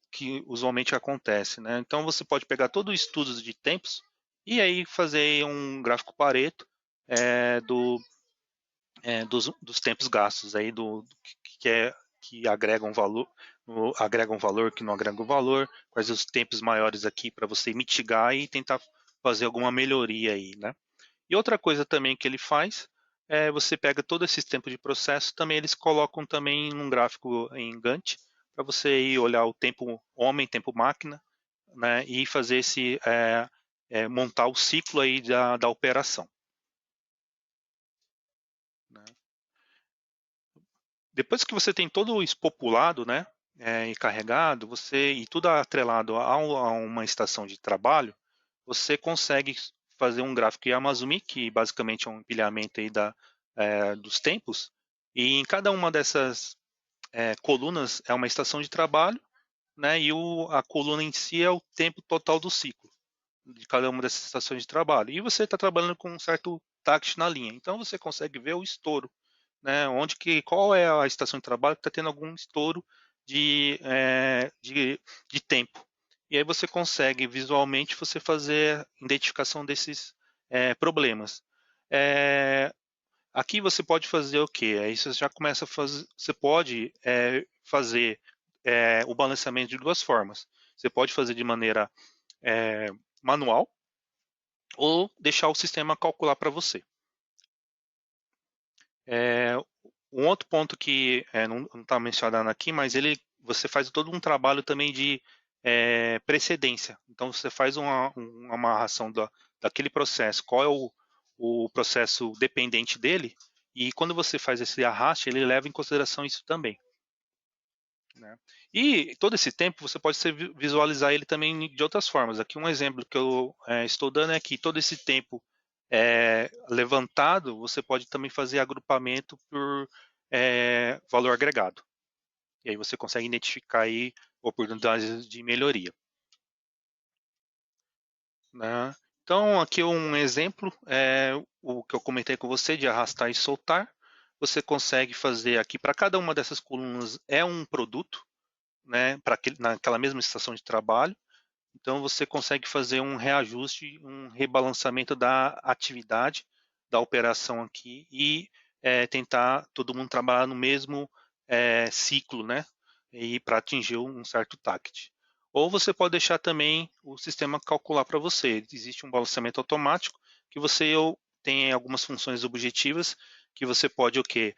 que usualmente acontece, né? Então você pode pegar todo o estudo de tempos e aí fazer um gráfico Pareto é, do, dos tempos gastos aí que agregam valor, agregam valor, que não agregam valor, quais os tempos maiores aqui para você mitigar e tentar fazer alguma melhoria aí, né? E outra coisa também que ele faz você pega todos esses tempos de processo, também eles colocam também num gráfico em Gantt para você ir olhar o tempo homem, tempo máquina, né, e fazer montar o ciclo aí da operação, né? Depois que você tem todo isso populado, né, e carregado, e tudo atrelado a uma estação de trabalho, você consegue fazer um gráfico Yamazumi, que basicamente é um empilhamento aí dos tempos, e em cada uma dessas colunas é uma estação de trabalho, né, e a coluna em si é o tempo total do ciclo de cada uma dessas estações de trabalho. E você está trabalhando com um certo tact na linha, então você consegue ver o estouro, né, qual é a estação de trabalho que está tendo algum estouro de, é, de, de tempo. E aí você consegue visualmente você fazer a identificação desses problemas. Aqui você pode fazer o quê? Aí você já começa a fazer, você pode fazer o balanceamento de duas formas. Você pode fazer de maneira é, manual ou deixar o sistema calcular para você. Um outro ponto que não está mencionado aqui, mas você faz todo um trabalho também de precedência. Então você faz uma amarração daquele processo, qual é o processo dependente dele, e quando você faz esse arraste, ele leva em consideração isso também. né? E todo esse tempo você pode visualizar ele também de outras formas. Aqui um exemplo que eu estou dando é que todo esse tempo levantado, você pode também fazer agrupamento por valor agregado. E aí você consegue identificar aí oportunidades de melhoria, né? Então, aqui um exemplo é o que eu comentei com você de arrastar e soltar. Você consegue fazer aqui para cada uma dessas colunas é um produto, né? Naquela mesma estação de trabalho. Então, você consegue fazer um reajuste, um rebalanceamento da atividade da operação aqui e tentar todo mundo trabalhar no mesmo ciclo, né? E para atingir um certo target. Ou você pode deixar também o sistema calcular para você. Existe um balanceamento automático que você tem algumas funções objetivas que você pode o quê?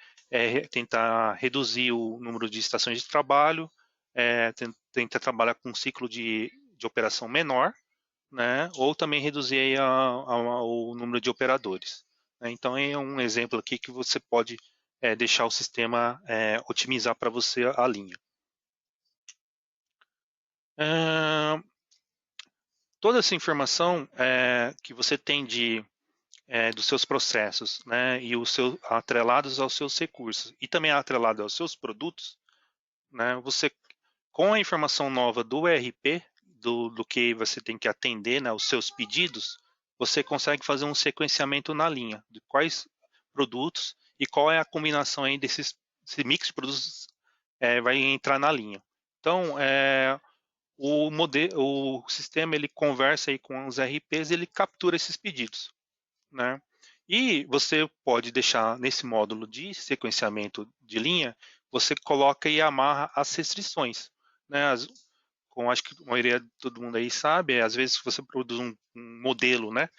Tentar reduzir o número de estações de trabalho, tenta trabalhar com um ciclo de operação menor, né? Ou também reduzir aí o número de operadores, né? Então é um exemplo aqui que você pode deixar o sistema otimizar para você a linha. Toda essa informação que você tem dos seus processos, né, e atrelados aos seus recursos e também atrelado aos seus produtos, né, você com a informação nova do ERP, do que você tem que atender, né, os seus pedidos, você consegue fazer um sequenciamento na linha de quais produtos e qual é a combinação aí esse mix de produtos vai entrar na linha. Então, o sistema ele conversa aí com os RPs e ele captura esses pedidos, né? E você pode deixar nesse módulo de sequenciamento de linha, você coloca e amarra as restrições, né? Como acho que a maioria de todo mundo aí sabe, às vezes você produz um modelo, né,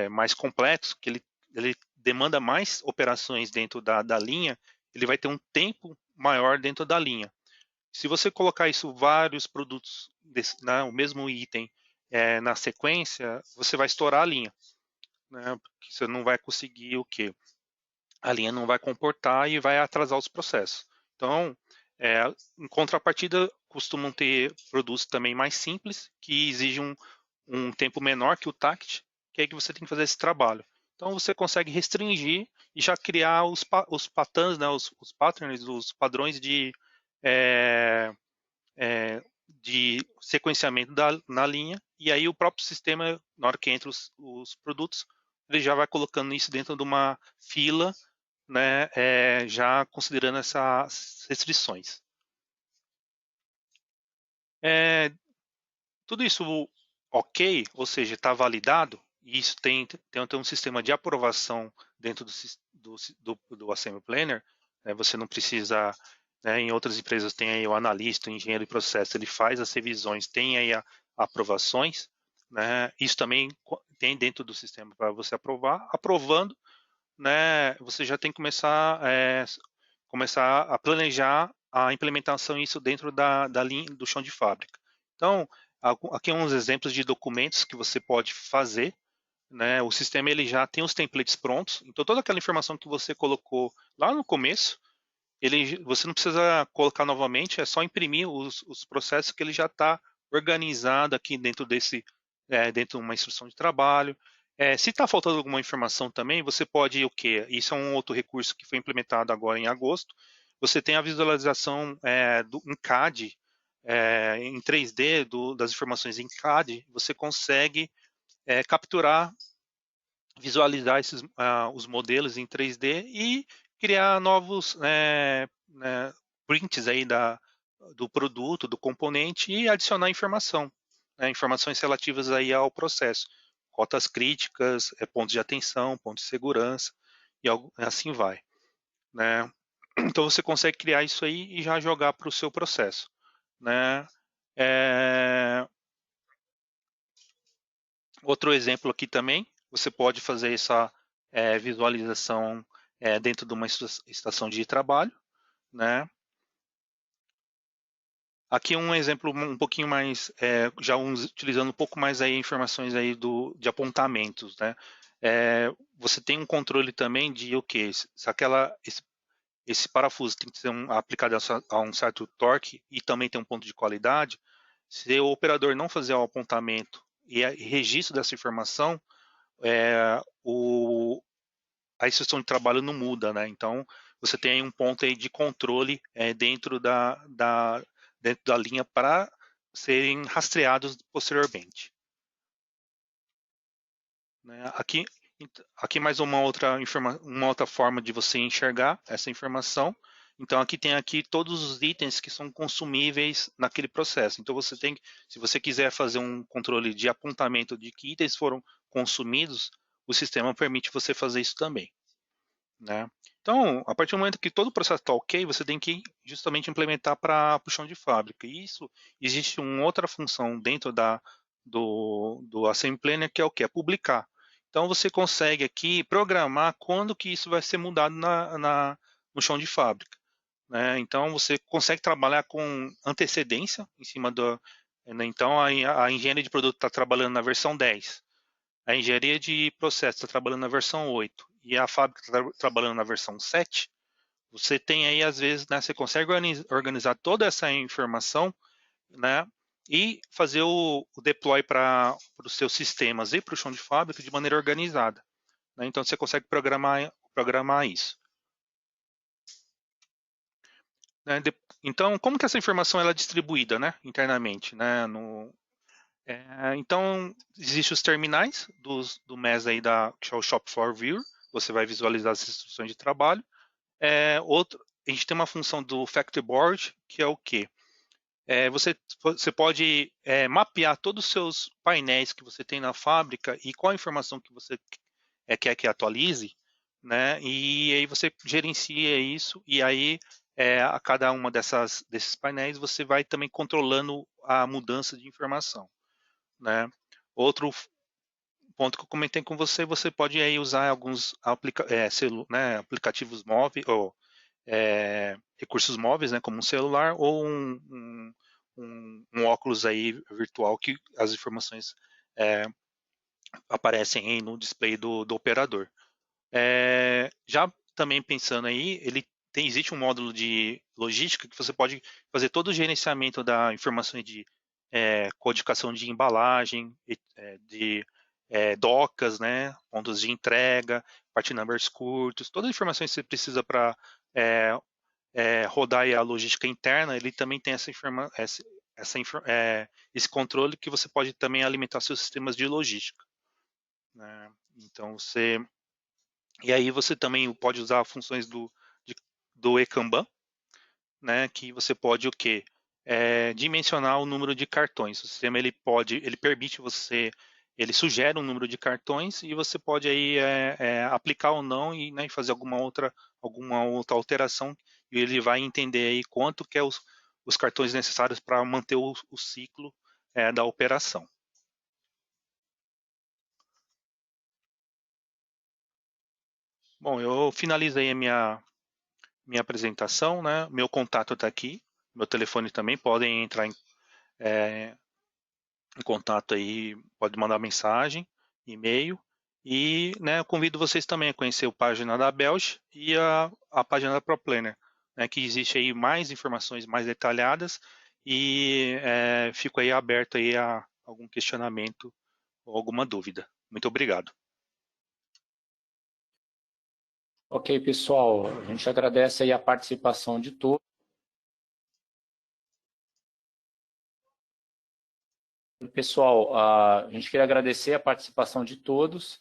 mais completo, que ele demanda mais operações dentro da linha, ele vai ter um tempo maior dentro da linha. Se você colocar isso vários produtos, o mesmo item na sequência, você vai estourar a linha, né? Porque você não vai conseguir o quê? A linha não vai comportar e vai atrasar os processos. Então, em contrapartida, costumam ter produtos também mais simples, que exigem um tempo menor que o TACT, que é que você tem que fazer esse trabalho. Então, você consegue restringir e já criar os patterns, né, os patterns, os padrões é, de sequenciamento na linha, e aí o próprio sistema, na hora que entra os produtos, ele já vai colocando isso dentro de uma fila, né, já considerando essas restrições. Tudo isso ok, ou seja, está validado, e isso tem um sistema de aprovação dentro do Assembly Planner, né, você não precisa, né, em outras empresas tem aí o analista, o engenheiro de processo, ele faz as revisões, tem aí aprovações, né, isso também tem dentro do sistema para você aprovar, aprovando, né, você já tem que começar a planejar a implementação isso dentro da linha do chão de fábrica. Então, aqui uns exemplos de documentos que você pode fazer, né? O sistema ele já tem os templates prontos, então toda aquela informação que você colocou lá no começo, você não precisa colocar novamente, é só imprimir os processos que ele já está organizado aqui dentro dentro de uma instrução de trabalho. Se está faltando alguma informação também, você pode o quê? Isso é um outro recurso que foi implementado agora em agosto. Você tem a visualização em CAD, em 3D das informações em CAD, você consegue capturar, visualizar os modelos em 3D e criar novos prints aí do produto, do componente e adicionar informação, né, informações relativas aí ao processo, cotas críticas, pontos de atenção, pontos de segurança e assim vai, né? Então você consegue criar isso aí e já jogar para o seu processo, né? Outro exemplo aqui também, você pode fazer essa visualização dentro de uma estação de trabalho, né? Aqui um exemplo um pouquinho mais, utilizando um pouco mais aí informações aí de apontamentos, né? Você tem um controle também de o que? Se esse parafuso tem que ser aplicado a um certo torque e também tem um ponto de qualidade, se o operador não fazer o apontamento e registro dessa informação, a instrução de trabalho não muda, né? Então, você tem um ponto aí de controle dentro da linha para serem rastreados posteriormente. Né? Aqui mais uma outra forma de você enxergar essa informação. Então aqui tem todos os itens que são consumíveis naquele processo. Então você tem, se você quiser fazer um controle de apontamento de que itens foram consumidos, o sistema permite você fazer isso também. Né? Então, a partir do momento que todo o processo está ok, você tem que justamente implementar para o chão de fábrica. E isso, existe uma outra função dentro do Assembly Planner, que é o que? É publicar. Então, você consegue aqui programar quando que isso vai ser mudado no chão de fábrica. Né? Então, você consegue trabalhar com antecedência em cima do... Né? Então, a engenharia de produto está trabalhando na versão 10. A engenharia de processo está trabalhando na versão 8 e a fábrica está trabalhando na versão 7, você tem aí, às vezes, né, você consegue organizar toda essa informação, né, e fazer o deploy para os seus sistemas e para o chão de fábrica de maneira organizada. Né? Então, você consegue programar isso. Né? Então, como que essa informação ela é distribuída, né, internamente? Né, então, existem os terminais do MES aí que é o Shop Floor Viewer, você vai visualizar as instruções de trabalho. A gente tem uma função do Factory Board, que é o quê? Você pode mapear todos os seus painéis que você tem na fábrica e qual a informação que você quer que atualize, né? E aí você gerencia isso e aí a cada uma desses painéis você vai também controlando a mudança de informação. Né? Outro ponto que eu comentei com você, você pode aí usar alguns aplicativos móveis ou recursos móveis, né, como um celular ou um óculos aí virtual que as informações aparecem aí no display do operador. Já também pensando aí, existe um módulo de logística que você pode fazer todo o gerenciamento da informações de codificação de embalagem, de docas, né, pontos de entrega, part numbers curtos, todas as informações que você precisa para rodar a logística interna, ele também tem esse controle que você pode também alimentar seus sistemas de logística. Né? Então e aí você também pode usar funções do eKanban, né, que você pode o quê? Dimensionar o número de cartões. O sistema ele permite você, ele sugere um número de cartões e você pode aí aplicar ou não e né, fazer alguma outra alteração e ele vai entender aí quanto que é os cartões necessários para manter o ciclo da operação. Bom, eu finalizei a minha apresentação, né? Meu contato está aqui, meu telefone também, podem entrar em contato aí, pode mandar mensagem, e-mail, e né, eu convido vocês também a conhecer a página da Belge e a página da ProPlanner, né, que existe aí mais informações mais detalhadas e fico aí aberto aí a algum questionamento ou alguma dúvida. Muito obrigado. Ok, pessoal, a gente agradece aí a participação de todos. Pessoal, a gente queria agradecer a participação de todos.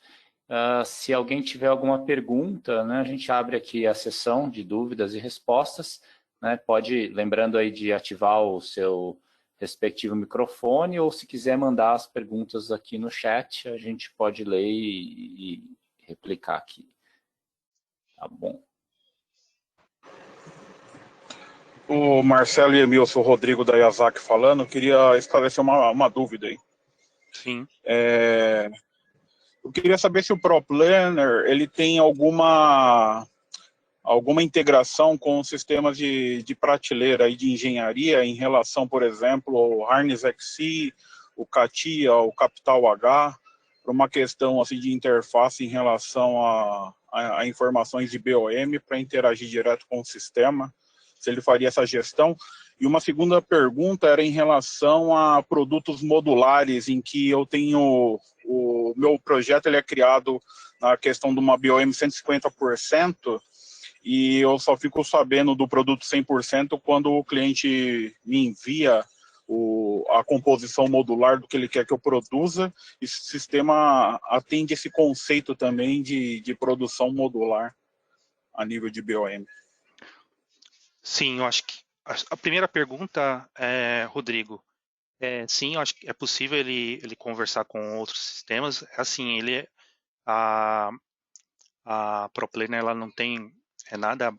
Se alguém tiver alguma pergunta, né, a gente abre aqui a sessão de dúvidas e respostas. Né, pode, lembrando aí de ativar o seu respectivo microfone, ou se quiser mandar as perguntas aqui no chat, a gente pode ler e replicar aqui. Tá bom. O Marcelo e Emil, sou o Rodrigo da Yazaki falando, queria esclarecer uma dúvida aí. Sim. Eu queria saber se o ProPlanner ele tem alguma integração com sistemas de prateleira e de engenharia em relação, por exemplo, ao Harness XC, o CATIA, o Capital H. uma questão assim, de interface em relação a informações de BOM para interagir direto com o sistema, se ele faria essa gestão. E uma segunda pergunta era em relação a produtos modulares, em que eu tenho, o meu projeto ele é criado na questão de uma BOM 150%, e eu só fico sabendo do produto 100% quando o cliente me envia a composição modular do que ele quer que eu produza. Esse sistema atende esse conceito também de produção modular a nível de BOM. Sim, eu acho que a primeira pergunta, Rodrigo, sim, eu acho que é possível ele conversar com outros sistemas. Assim, a ProPlanner ela não tem nada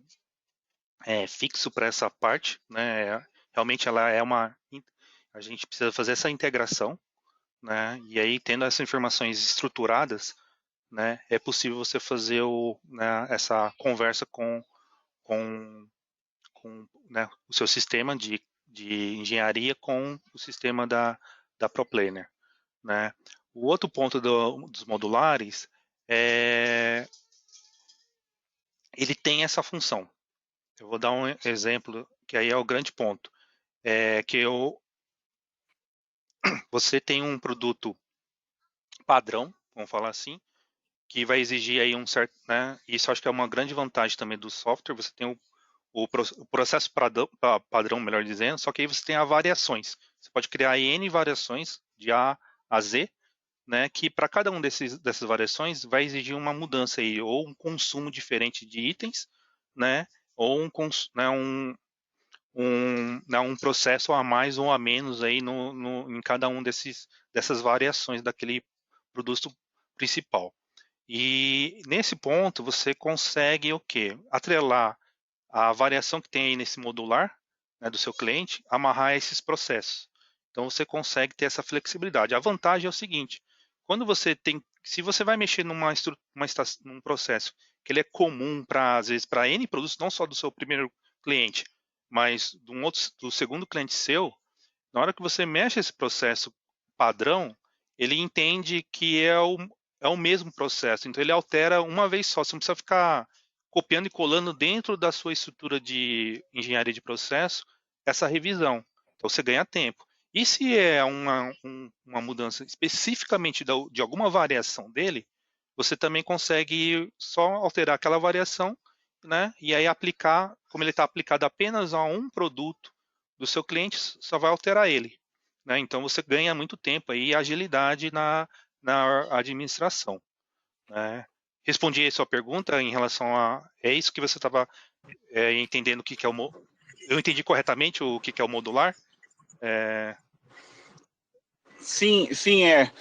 fixo para essa parte, né? Realmente ela a gente precisa fazer essa integração, né? E aí tendo essas informações estruturadas, né, é possível você fazer essa conversa com né, o seu sistema de engenharia com o sistema da ProPlanner, né? O outro ponto dos modulares ele tem essa função. Eu vou dar um exemplo que aí é o grande ponto, você tem um produto padrão, vamos falar assim, que vai exigir aí um certo, né? Isso acho que é uma grande vantagem também do software. Você tem o processo padrão, melhor dizendo, só que aí você tem as variações. Você pode criar N variações de A a Z, né? Que para cada um dessas variações vai exigir uma mudança aí, ou um consumo diferente de itens, né? Ou um processo a mais ou a menos aí em cada um dessas variações daquele produto principal. E nesse ponto você consegue o quê? Atrelar a variação que tem aí nesse modular, né, do seu cliente, amarrar esses processos. Então você consegue ter essa flexibilidade. A vantagem é o seguinte: se você vai mexer num processo que ele é comum às vezes para N produtos, não só do seu primeiro cliente, mas do segundo cliente seu, na hora que você mexe esse processo padrão, ele entende que é o mesmo processo. Então ele altera uma vez só. Você não precisa ficar copiando e colando dentro da sua estrutura de engenharia de processo essa revisão. Então você ganha tempo. E se é uma mudança especificamente de alguma variação dele, você também consegue só alterar aquela variação, né? E aí aplicar, como ele está aplicado apenas a um produto do seu cliente, só vai alterar ele, né? Então você ganha muito tempo aí e agilidade na administração, né? Respondi a sua pergunta em relação é isso que você estava entendendo o que é eu entendi corretamente o que é o modular? Sim, sim, é.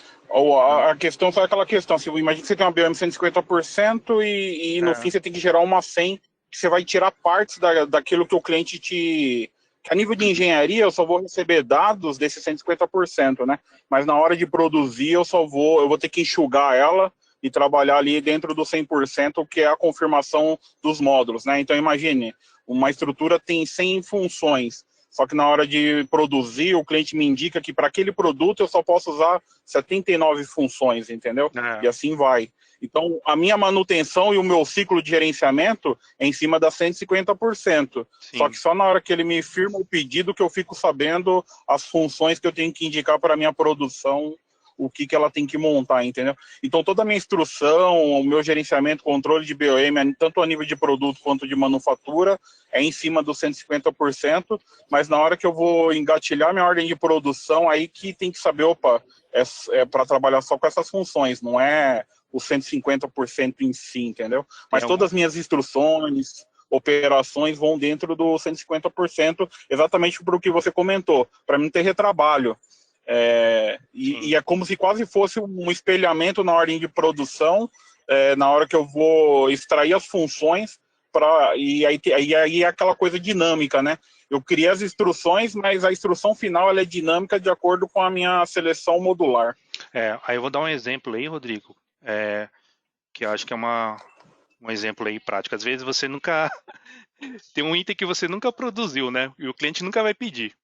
A questão foi aquela questão, assim, imagina que você tem uma BOM 150% e no fim você tem que gerar uma 100, que você vai tirar partes daquilo que o cliente que a nível de engenharia eu só vou receber dados desses 150%, né? Mas na hora de produzir eu vou ter que enxugar ela e trabalhar ali dentro do 100%, que é a confirmação dos módulos, né? Então imagine, uma estrutura tem 100 funções. Só que na hora de produzir, o cliente me indica que para aquele produto eu só posso usar 79 funções, entendeu? E assim vai. Então, a minha manutenção e o meu ciclo de gerenciamento é em cima das 150%. Sim. Só que só na hora que ele me firma o pedido que eu fico sabendo as funções que eu tenho que indicar para a minha produção, o que ela tem que montar, entendeu? Então, toda a minha instrução, o meu gerenciamento, controle de BOM, tanto a nível de produto quanto de manufatura, é em cima dos 150%, mas na hora que eu vou engatilhar minha ordem de produção, aí que tem que saber, opa, é para trabalhar só com essas funções, não é os 150% em si, entendeu? Mas todas as minhas instruções, operações vão dentro do 150%, exatamente por o que você comentou, para não ter retrabalho. E é como se quase fosse um espelhamento na ordem de produção, na hora que eu vou extrair as funções, e aí é aquela coisa dinâmica, né? Eu criei as instruções, mas a instrução final ela é dinâmica de acordo com a minha seleção modular. Aí eu vou dar um exemplo aí, Rodrigo, que eu acho que é um exemplo aí prático. Às vezes você nunca tem um item que você nunca produziu, né? E o cliente nunca vai pedir.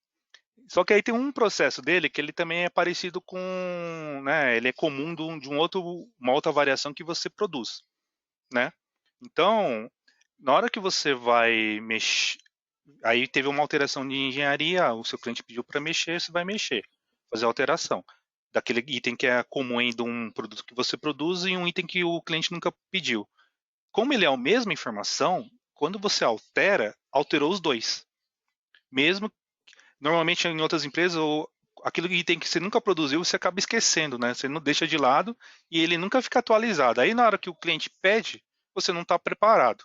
Só que aí tem um processo dele que ele também é parecido com, né, ele é comum de uma outra variação que você produz, né? Então, na hora que você vai mexer, aí teve uma alteração de engenharia, o seu cliente pediu para mexer, você vai mexer, fazer a alteração daquele item que é comum aí de um produto que você produz e um item que o cliente nunca pediu. Como ele é a mesma informação, quando você altera, alterou os dois. Mesmo, normalmente em outras empresas, aquilo que item que você nunca produziu, você acaba esquecendo, né? Você não deixa de lado e ele nunca fica atualizado. Aí na hora que o cliente pede, você não está preparado,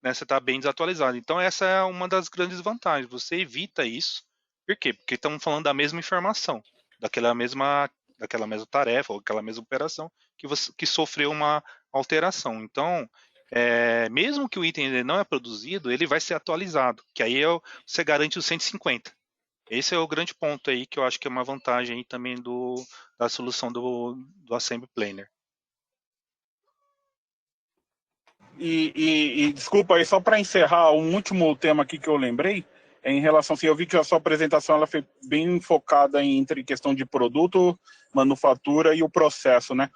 né? Você está bem desatualizado. Então essa é uma das grandes vantagens. Você evita isso. Por quê? Porque estamos falando da mesma informação, daquela mesma tarefa ou aquela mesma operação que sofreu uma alteração. Então, mesmo que o item ainda não é produzido, ele vai ser atualizado, que aí você garante os 150. Esse é o grande ponto aí que eu acho que é uma vantagem aí também da solução do Assembly Planner. E desculpa aí, só para encerrar, um último tema aqui que eu lembrei, é em relação, assim, eu vi que a sua apresentação ela foi bem focada entre questão de produto, manufatura e o processo, né?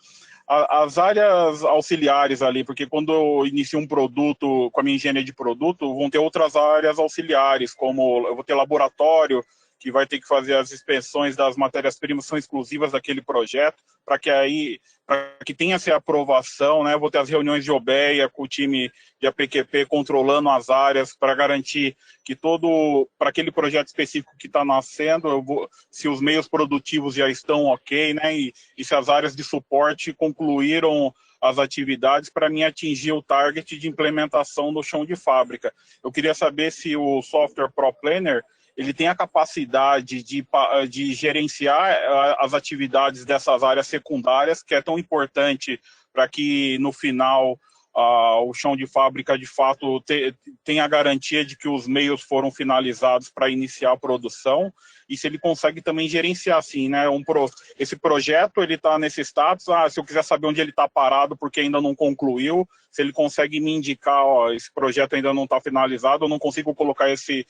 As áreas auxiliares ali, porque quando eu inicio um produto com a minha engenharia de produto, vão ter outras áreas auxiliares, como eu vou ter laboratório, que vai ter que fazer as inspeções das matérias-primas, são exclusivas daquele projeto, para que tenha essa aprovação, né? Eu vou ter as reuniões de OBEA com o time de APQP controlando as áreas para garantir que para aquele projeto específico que está nascendo, se os meios produtivos já estão ok, né? E se as áreas de suporte concluíram as atividades para mim atingir o target de implementação no chão de fábrica. Eu queria saber se o software ProPlanner ele tem a capacidade de gerenciar as atividades dessas áreas secundárias, que é tão importante para que, no final, o chão de fábrica, de fato, tenha a garantia de que os meios foram finalizados para iniciar a produção, e se ele consegue também gerenciar, assim, né, esse projeto, ele está nesse status, se eu quiser saber onde ele está parado porque ainda não concluiu, se ele consegue me indicar, esse projeto ainda não está finalizado, eu não consigo colocar esse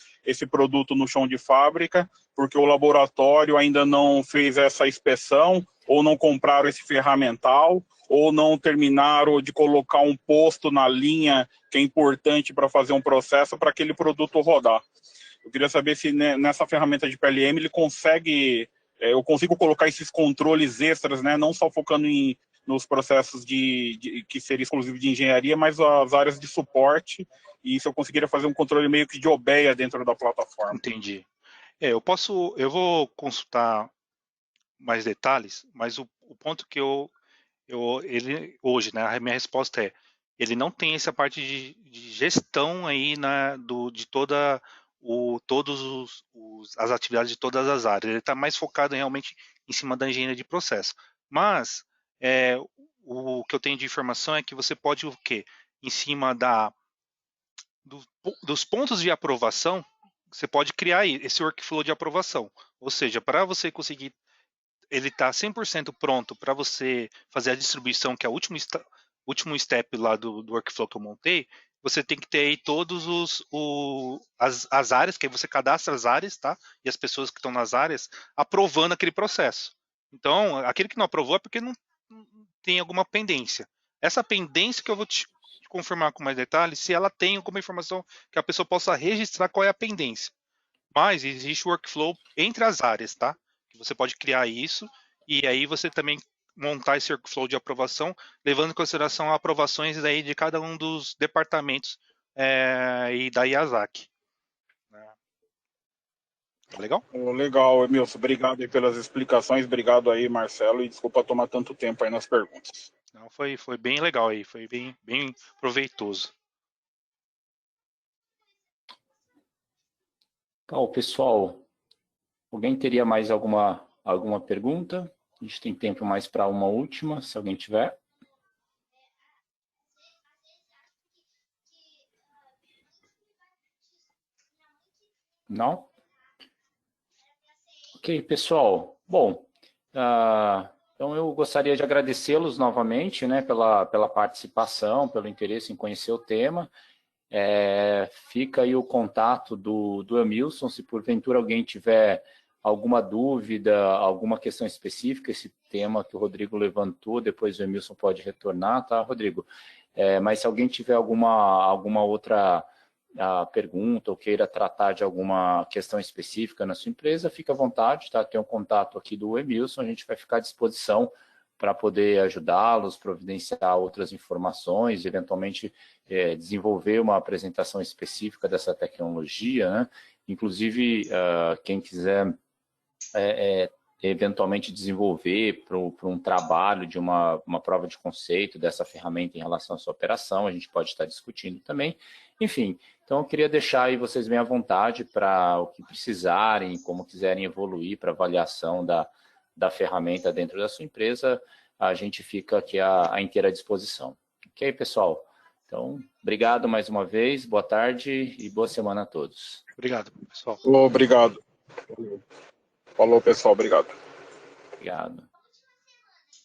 produto no chão de fábrica, porque o laboratório ainda não fez essa inspeção, ou não compraram esse ferramental, ou não terminaram de colocar um posto na linha que é importante para fazer um processo para aquele produto rodar. Eu queria saber se nessa ferramenta de PLM ele consegue, eu consigo colocar esses controles extras, né, não só focando nos processos que seria exclusivo de engenharia, mas as áreas de suporte, e se eu conseguiria fazer um controle meio que de OBEA dentro da plataforma. Entendi. Eu vou consultar mais detalhes, mas o ponto que ele hoje, né, a minha resposta é, ele não tem essa parte de gestão aí de as atividades de todas as áreas. Ele está mais focado realmente em cima da engenharia de processo. Mas o que eu tenho de informação é que você pode o quê? Em cima dos pontos de aprovação, você pode criar esse workflow de aprovação. Ou seja, para você conseguir ele está 100% pronto para você fazer a distribuição, que é o último step lá do workflow que eu montei, você tem que ter aí todos as áreas, que aí você cadastra as áreas, tá? E as pessoas que estão nas áreas aprovando aquele processo. Então, aquele que não aprovou é porque não tem alguma pendência. Essa pendência que eu vou te confirmar com mais detalhes, se ela tem alguma informação que a pessoa possa registrar qual é a pendência. Mas existe o workflow entre as áreas, tá? Você pode criar isso e aí você também montar esse workflow de aprovação, levando em consideração aprovações daí de cada um dos departamentos e da IASAC. Legal? Legal, Emilson. Obrigado aí pelas explicações. Obrigado aí, Marcelo. E desculpa tomar tanto tempo aí nas perguntas. Não, foi bem legal aí. Foi bem proveitoso. Então, pessoal, alguém teria mais alguma pergunta? A gente tem tempo mais para uma última, se alguém tiver. Não? Ok, pessoal. Bom, então eu gostaria de agradecê-los novamente, né, pela participação, pelo interesse em conhecer o tema. Fica aí o contato do Emilson, se porventura alguém tiver alguma dúvida, alguma questão específica, esse tema que o Rodrigo levantou, depois o Emilson pode retornar, tá, Rodrigo? Mas se alguém tiver alguma outra pergunta ou queira tratar de alguma questão específica na sua empresa, fique à vontade, tá? Tem um contato aqui do Emilson, a gente vai ficar à disposição para poder ajudá-los, providenciar outras informações, eventualmente desenvolver uma apresentação específica dessa tecnologia, né? Inclusive, quem quiser eventualmente desenvolver para um trabalho de uma prova de conceito dessa ferramenta em relação à sua operação, a gente pode estar discutindo também. Enfim, então eu queria deixar aí vocês bem à vontade para o que precisarem, como quiserem evoluir para avaliação da ferramenta dentro da sua empresa, a gente fica aqui à inteira disposição. Ok, pessoal? Então, obrigado mais uma vez, boa tarde e boa semana a todos. Obrigado, pessoal. Obrigado. Falou, pessoal. Obrigado. Obrigado.